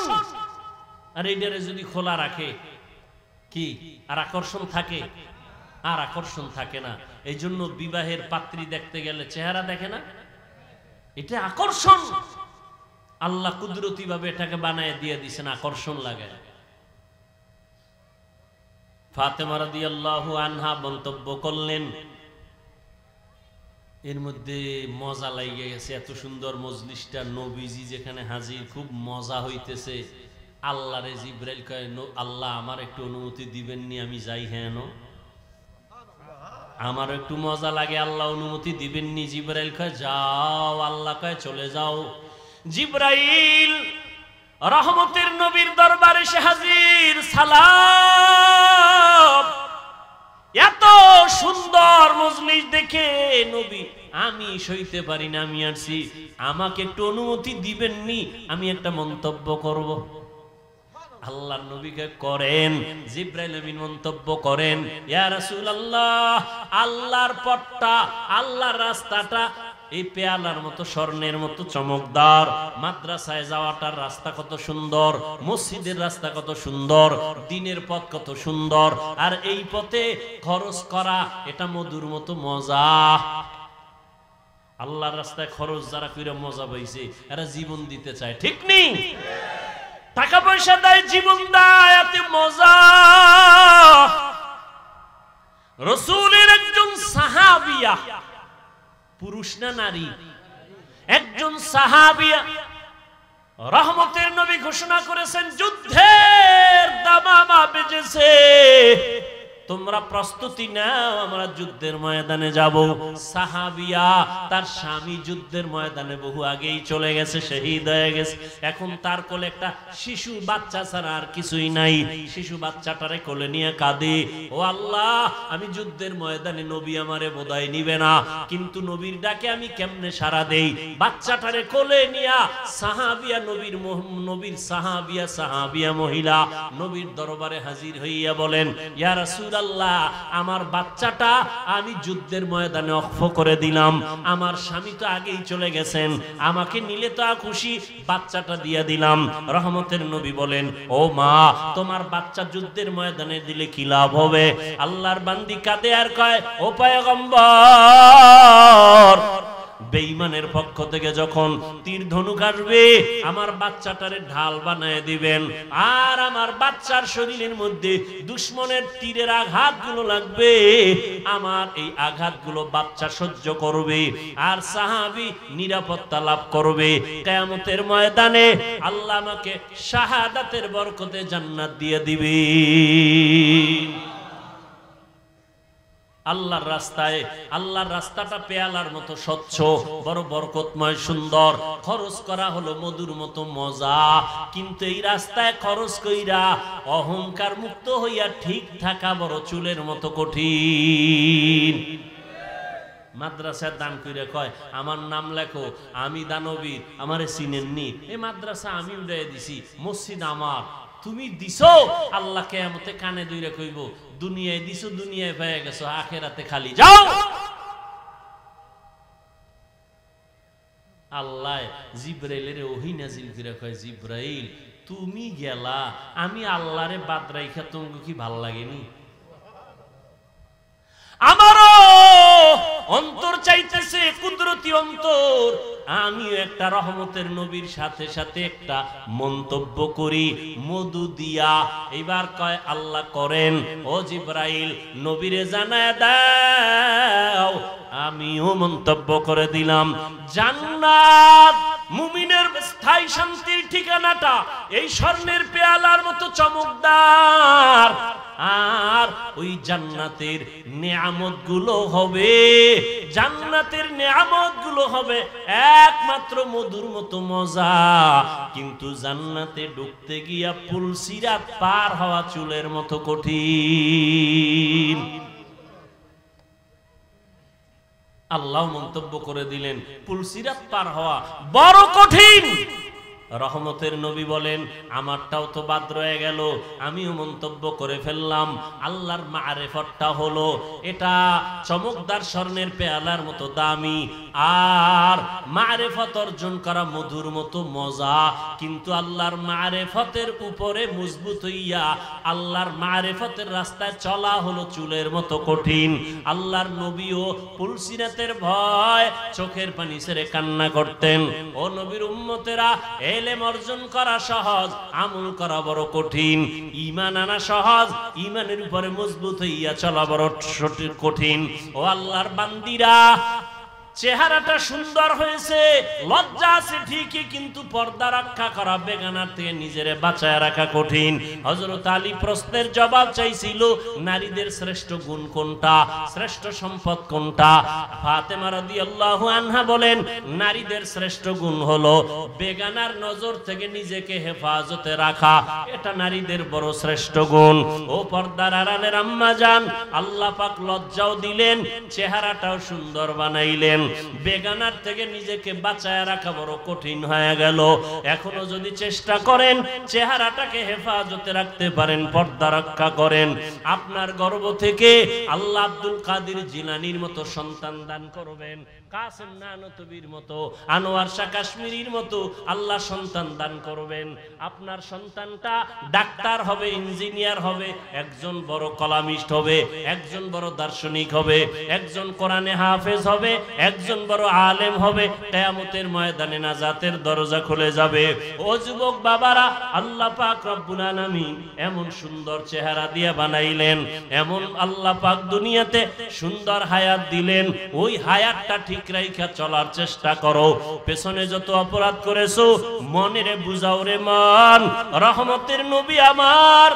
Speaker 1: আর এইটারে যদি খোলা রাখে কি আর আকর্ষণ থাকে? আর আকর্ষণ থাকে না। এই জন্য বিবাহের পাত্রী দেখতে গেলে চেহারা দেখে না, এটা আকর্ষণ। আল্লাহ কুদরতি ভাবে এটাকে বানায় দিয়ে দিছেন, আকর্ষণ লাগে। ফাতেমা রাদিয়াল্লাহু আনহা মন্তব্য করলেন, এর মধ্যে মজা লাগে গেছে, এত সুন্দর মজলিসটা, নবীজি যেখানে হাজির, খুব মজা হইতেছে। আল্লাহ রে জিব্রাইল কয়, আল্লাহ আমার একটু অনুমতি দিবেননি, আমি যাই। হ্যাঁ, আমার একটু মজা লাগে, আল্লাহ অনুমতি দিবেননি? জিব্রাইল কয় যাও। আল্লাহ কয় চলে যাও। জিব্রাইল রহমতের নবীর দরবারে এসে হাজির। সালাম। এত সুন্দর মজলিস দেখে নবী, আমি সইতে পারি না, আমি আসছি, আমাকে একটু অনুমতি দিবেননি, আমি একটা মন্তব্য করব। আল্লাহর নবীকে করেন। জিব্রাইল আমিন মন্তব্য করেন, ইয়া রাসূলুল্লাহ, আল্লাহর পথটা, আল্লাহর রাস্তাটা এই পেয়ালার মতো, স্বর্ণের মতো চমকদার। মাদ্রাসায় যাওয়াটার রাস্তা কত সুন্দর, মসজিদের রাস্তা কত সুন্দর, দ্বীনের পথ কত সুন্দর, আর এই পথে খরচ করা এটা মধুর মতো মজা। আল্লাহর রাস্তায় খরচ যারা কইরা মজা পাইছে, এরা জীবন দিতে চায়, ঠিক নেই? টাকা পয়সা দেয়, জীবন দেয়, এতে মজা। রাসূলের একজন সাহাবিয়া, পুরুষ না নারী, একজন সাহাবিয়া, রহমতের নবী ঘোষণা করেছেন যুদ্ধের দামামা বেজেছে, তোমরা প্রস্তুতি নাও, আমরা যুদ্ধের ময়দানে যাব। সাহাবিয়া, তার স্বামী যুদ্ধের ময়দানে বহু আগেই চলে গেছে, শহীদ হয়ে গেছে। এখন তার কোলে একটা শিশু বাচ্চা ছাড়া আর কিছুই নাই। শিশু বাচ্চাটারে কোলে নিয়ে কাঁদে, ও আল্লাহ, আমি যুদ্ধের ময়দানে, নবী আমারে বোধহয় নিবে না, কিন্তু নবীর ডাকে আমি কেমনে সাড়া দেই? বাচ্চাটারে কোলে নিয়া সাহাবিয়া, নবীর সাহাবিয়া মহিলা নবীর দরবারে হাজির হইয়া বলেন, ইয়া রাসূল আল্লাহ, আমার বাচ্চাটা আমি যুদ্ধের ময়দানে অক্ষ করে দিলাম, আমার স্বামী তো আগেই চলে গেছেন, আমাকে নিলে তো খুশি, বাচ্চাটা দিয়ে দিলাম। রহমতের নবী বলেন, ও মা, তোমার বাচ্চা যুদ্ধের ময়দানে দিলে কি লাভ হবে? আল্লাহর বান্দি কাঁদে আর কয়, ও পয়গম্বর, বেঈমানের পক্ষ থেকে যখন তীর ধনুক আসবে, আমার বাচ্চাটারে ঢাল বানায় দিবেন, আর আমার বাচ্চার শরীরের মধ্যে দুশমনের তীরের আঘাতগুলো লাগবে, আমার এই আঘাতগুলো বাচ্চা সহ্য করবে, আর সাহাবী নিরাপত্তা লাভ করবে। কিয়ামতের ময়দানে আল্লাহ আমাকে শাহাদাতের বরকতে জান্নাত দিয়ে দিবে। আল্লাহর রাস্তায়, আল্লাহর রাস্তাটা পেয়ালার মতো স্বচ্ছ, বড় বরকতময়, সুন্দর। খরচ করা হলো মধুর মতো মজা, কিন্তু এই রাস্তায় খরচ কইরা অহংকার মুক্ত হইয়া ঠিক থাকা বড় চুলের মতো কঠিন। মাদ্রাসার দান কইরা কয়, আমার নাম লেখো, আমি দানবীর, আমারে চিনেননি, এই মাদ্রাসা আমি উড়াই দিছি, মসজিদ আমার, তুমি দিছো। আল্লাহ কিয়ামতে কানে ধইরা কইব, দুনিয়ায় দিছো, দুনিয়ায় পেয়ে গেছো, আখেরাতে খালি যাও। আল্লাহ জিব্রাইলের ওহী নাজিল করে কয়, জিব্রাইল, তুমি গেলা, আমি আল্লাহরে বাদ রাইখা তোমাকে কি ভাল লাগেনি? আমারও অন্তর চাইতেছে, কুদরতি অন্তর, আমিও একটা রহমতের নবীর সাথে সাথে একটা মন্তব্য করি মধু দিয়া। এবার কয়, আল্লাহ করেন। ও জিব্রাইল, নবীরে জানায় দাও, আমিও মন্তব্য করে দিলাম, জান্নাত, মুমিনের স্থায়ী শান্তির ঠিকানাটা এই স্বর্ণের পেয়ালার মতো চমকদার, আর ওই জান্নাতের নিয়ামতগুলো হবে, জান্নাতের নিয়ামতগুলো হবে একমাত্র মধুর মতো মজা, কিন্তু জান্নাতে ঢুকতে গিয়া পুলসিরাত পার হওয়া চুলের মতো কঠিন। আল্লাহ মন্তব্য করে দিলেন, পুলসিরাত পার হওয়া বড় কঠিন। রহমতের নবী বলেন আমারটাও তো বাদ রয়ে গেল, আমিও মন্তব্য করে ফেললাম। আল্লাহর মারেফতটা হলো এটা চমকদার স্বর্ণের পেয়ালার মতো দামি, আর মারেফত অর্জন করা মধুর মতো মজা। কিন্তু আল্লাহর মারেফতের উপরে মজবুত হইয়া আল্লাহর মারেফতের রাস্তায় চলা হলো চুলের মতো কঠিন। আল্লাহর নবীও পুলসিরাতের ভয় চোখের পানি ছেড়ে কান্না করতেন। ও নবীর উম্মতেরা, এলেম অর্জন করা সহজ, আমল করা বড় কঠিন। ঈমান আনা সহজ, ঈমানের উপরে মজবুত হইয়া চলা বড় কঠিন। ও আল্লাহর বান্দিরা, চেহারাটা সুন্দর হয়েছে, লজ্জা আছে ঠিকই, কিন্তু পর্দা রক্ষা করা, বেগানার থেকে নিজেরে বাঁচায় রাখা কঠিন। হযরত আলী প্রশ্নের জবাব চাইছিল, নারীদের শ্রেষ্ঠ গুণ কোনটা, শ্রেষ্ঠ সম্পদ কোনটা? ফাতেমা রাদিয়াল্লাহু আনহা বলেন, নারীদের শ্রেষ্ঠ গুণ হলো বেগানার নজর থেকে নিজেকে হেফাজতে রাখা, এটা নারীদের বড় শ্রেষ্ঠ গুণ। ও পর্দার আড়ালের আম্মা জান, আল্লাহ পাক লজ্জাও দিলেন, চেহারাটাও সুন্দর বানাইলেন। বেগানার থেকে নিজেকে বাঁচায় রাখা বড় কঠিন হয়ে গেল। এখনো যদি চেষ্টা করেন চেহারাটাকে হেফাজতে রাখতে পারেন, পর্দা রক্ষা করেন, আপনার গর্ভ থেকে আল্লাহ আব্দুল কাদের জিলানীর মতো সন্তান দান করবেন, কাসেম নানতবীর মতো, আনোয়ার শাহ কাশ্মীরির মতো আল্লাহ সন্তান দান করবেন। আপনার সন্তানটা ডাক্তার হবে, ইঞ্জিনিয়ার হবে, একজন বড় কলামিস্ট হবে, একজন বড় দার্শনিক হবে, একজন কোরআনে হাফেজ হবে, একজন বড় আলেম হবে। কিয়ামতের ময়দানে নাজাতের দরজা খুলে যাবে। ও যুবক বাবারা, আল্লাহ পাক রব্বুল আলামিন এমন সুন্দর চেহারা দিয়ে বানাইলেন, এমন আল্লাহ পাক দুনিয়াতে সুন্দর হায়াত দিলেন। ওই হায়াতটা ঠিক রাইখা চলার চেষ্টা করো। পেছনে যত অপরাধ করেছো মনেরে বুঝাও রে মন। রহমতের নবী আমার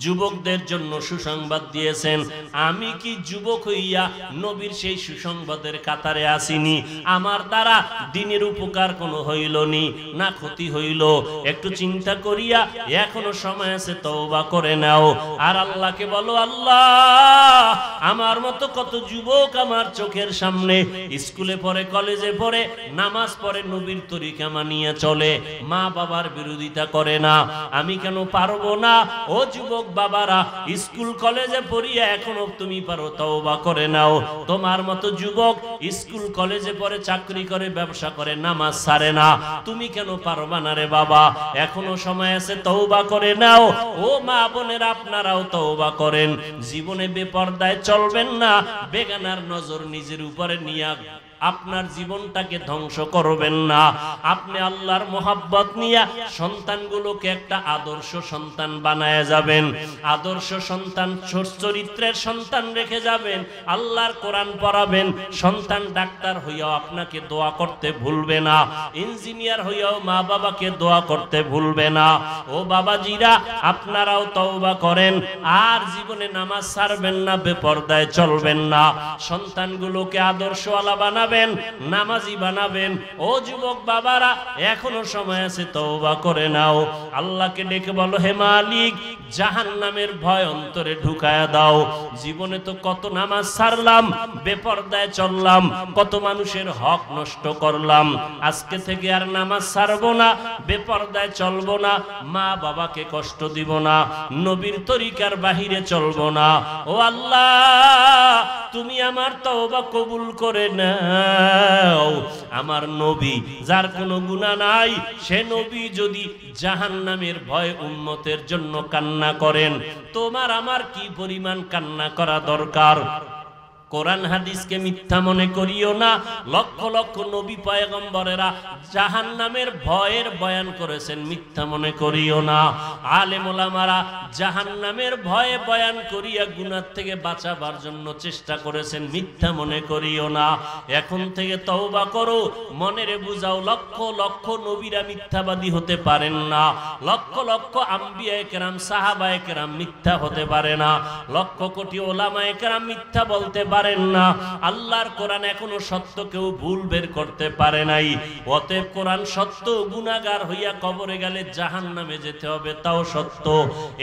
Speaker 1: যুবকদের জন্য সুসংবাদ দিয়েছেন। আমি কি যুবক হইয়া নবীর সেই সুসংবাদের কাতারে আসিনি? আমার দ্বারা দ্বীনের উপকার কোনো হইল নি, না ক্ষতি হইল? একটু চিন্তা করিয়া এখনো সময় আছে, তওবা করে নাও। আর আল্লাহকে বলো, আল্লাহ আমার মতো কত যুবক আমার চোখের সামনে স্কুলে পড়ে, কলেজে পড়ে, নামাজ পড়ে, নবীর তরিকা মানিয়ে চলে, মা বাবার বিরোধিতা করে না, আমি কেন পারবো না? ও যুবক বাবারা, স্কুল কলেজে পড়িয়া এখনো তুমি পারো, তওবা করে নাও। তোমার মতো যুবক স্কুল কলেজে পড়ে, চাকরি করে, ব্যবসা করে, নামাজ ছাড়ে না, তুমি কেন পারবা না রে বাবা? এখনো সময় আছে, তওবা করে নাও। ও মা বোনেরা, আপনারাও তওবা করেন। জীবনে বেপরদায় চলবেন না, বেগানার নজর নিজের উপরে নিয়ে আপনার জীবনটাকে ধ্বংস করবেন না। আপনি আল্লাহর মোহাব্বত নিয়ে সন্তানগুলোকে একটা আদর্শ সন্তান বানায় যাবেন, আদর্শ সন্তান, চরিত্রের সন্তান রেখে যাবেন। আল্লাহর কোরআন পড়াবেন। সন্তান ডাক্তার হইয়াও আপনাকে দোয়া করতে ভুলবে না, ইঞ্জিনিয়ার হইয়াও মা বাবাকে দোয়া করতে ভুলবে না। ও বাবাজিরা, আপনারাও তওবা করেন, আর জীবনে নামাজ ছাড়বেন না, বেপরদায় চলবেন না। সন্তানগুলোকে আদর্শওয়ালা বানাবেন, নামাজি বানাবেন। ও যুবক বাবারা, এখনো সময় আছে, তওবা করে নাও। আল্লাহকে ডেকে বলো, হে মালিক, জাহান্নামের ভয় অন্তরে ঢুকায়া দাও। জীবনে তো কত নামাজ ছাড়লাম, বেপরদায় চললাম, কত মানুষের হক নষ্ট করলাম। আজকে থেকে আর নামাজ ছাড়বো না, বেপরদায় চলবো না, মা বাবাকে কষ্ট দিব না, নবীর তরিকার বাহিরে চলবো না। ও আল্লাহ, তুমি আমার তওবা কবুল করে নাও। আমার নবী, যার কোনো গুনাহ নাই, সে নবী যদি জাহান্নামের ভয় উম্মতের জন্য কান্না করেন, তোমার আমার কি পরিমাণ কান্না করা দরকার? কোরআন হাদিসকে মিথ্যা মনে করিও না। লক্ষ লক্ষ নবী পয়গম্বরেরা জাহান্নামের ভয়ের বয়ান করেছেন, মিথ্যা মনে করিও না। আলেম ওলামারা জাহান্নামের ভয়ে বয়ান করিয়া গুনাহ থেকে বাঁচাবার জন্য চেষ্টা করেছেন, মিথ্যা মনে করিও না। এখন থেকে তওবা করো, মনেরে বুঝাও, লক্ষ লক্ষ নবীরা মিথ্যাবাদী হতে পারেন না, লক্ষ লক্ষ আম্বিয়ায়ে কেরাম, সাহাবায়ে কেরাম মিথ্যা হতে পারে না, লক্ষ কোটি ওলামায়ে কেরাম মিথ্যা বলতে পারে পারেন না। আল্লাহর কোরআন এখনো সত্য কেউ ভুল বের করতে পারে নাই। অতএব কোরআন সত্য, গুনাহগার হইয়া কবরে গেলে জাহান্নামে যেতে হবে, তাও সত্য।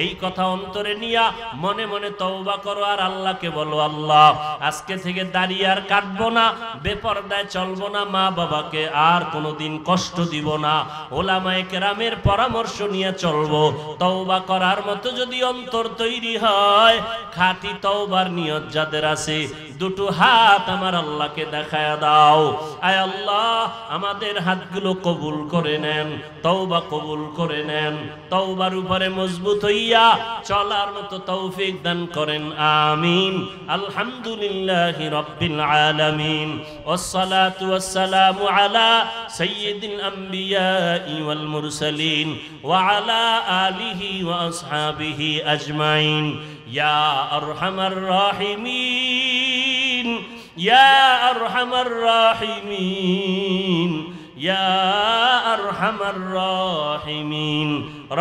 Speaker 1: এই কথা অন্তরে নিয়া মনে মনে তওবা করো আর আল্লাহকে বলো, আল্লাহ আজকে থেকে দাড়ি আর কাটবো না, বেপরদায় চলবো না, মা বাবাকে আর কোনোদিন কষ্ট দিব না, ওলামায়ে কেরামের পরামর্শ নিয়ে চলবো। তওবা করার মতো যদি অন্তর তৈরি হয়, খাঁটি তওবার নিয়ত যাদের আছে, দুটো হাত আমার আল্লাহকে দেখায়া দাও। আয় আল্লাহ, আমাদের হাতগুলো কবুল করে নেন, তওবা কবুল করে নেন, তওবার উপরে মজবুত হইয়া চলার মতো তৌফিক দান করেন, আমিন। আলহামদুলিল্লাহি রাব্বিল আলামিন, ওয়াসসালাতু ওয়াসসালামু আলা সাইয়্যিদিল আমবিয়াই ওয়াল মুরসালিন ওয়া আলা আলিহি ওয়া আসহাবিহি আজমাইন। ইয়া আরহামার রাহিমিন, ইয়া আরহামার রাহিমিন, ইয়া আরহামার রাহিমিন।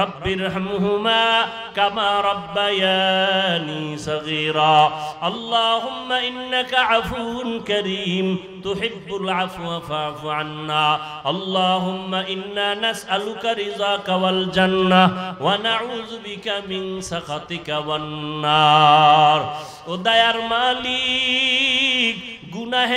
Speaker 1: রব্বিরহামহুমা কামা রাব্বায়ানি সগীরা। আল্লাহুম্মা ইন্নাকা আফুউন কারীম তুহিব্বুল আফওয়া ফা'ফু আন্না। আল্লাহুম্মা ইন্না নাসআলুকা রিযাকা ওয়াল জান্নাহ ওয়া নাউযু বিকা মিন সাখাতিকা ওয়ান নার। ও দয়ার মালিক, গুনাহে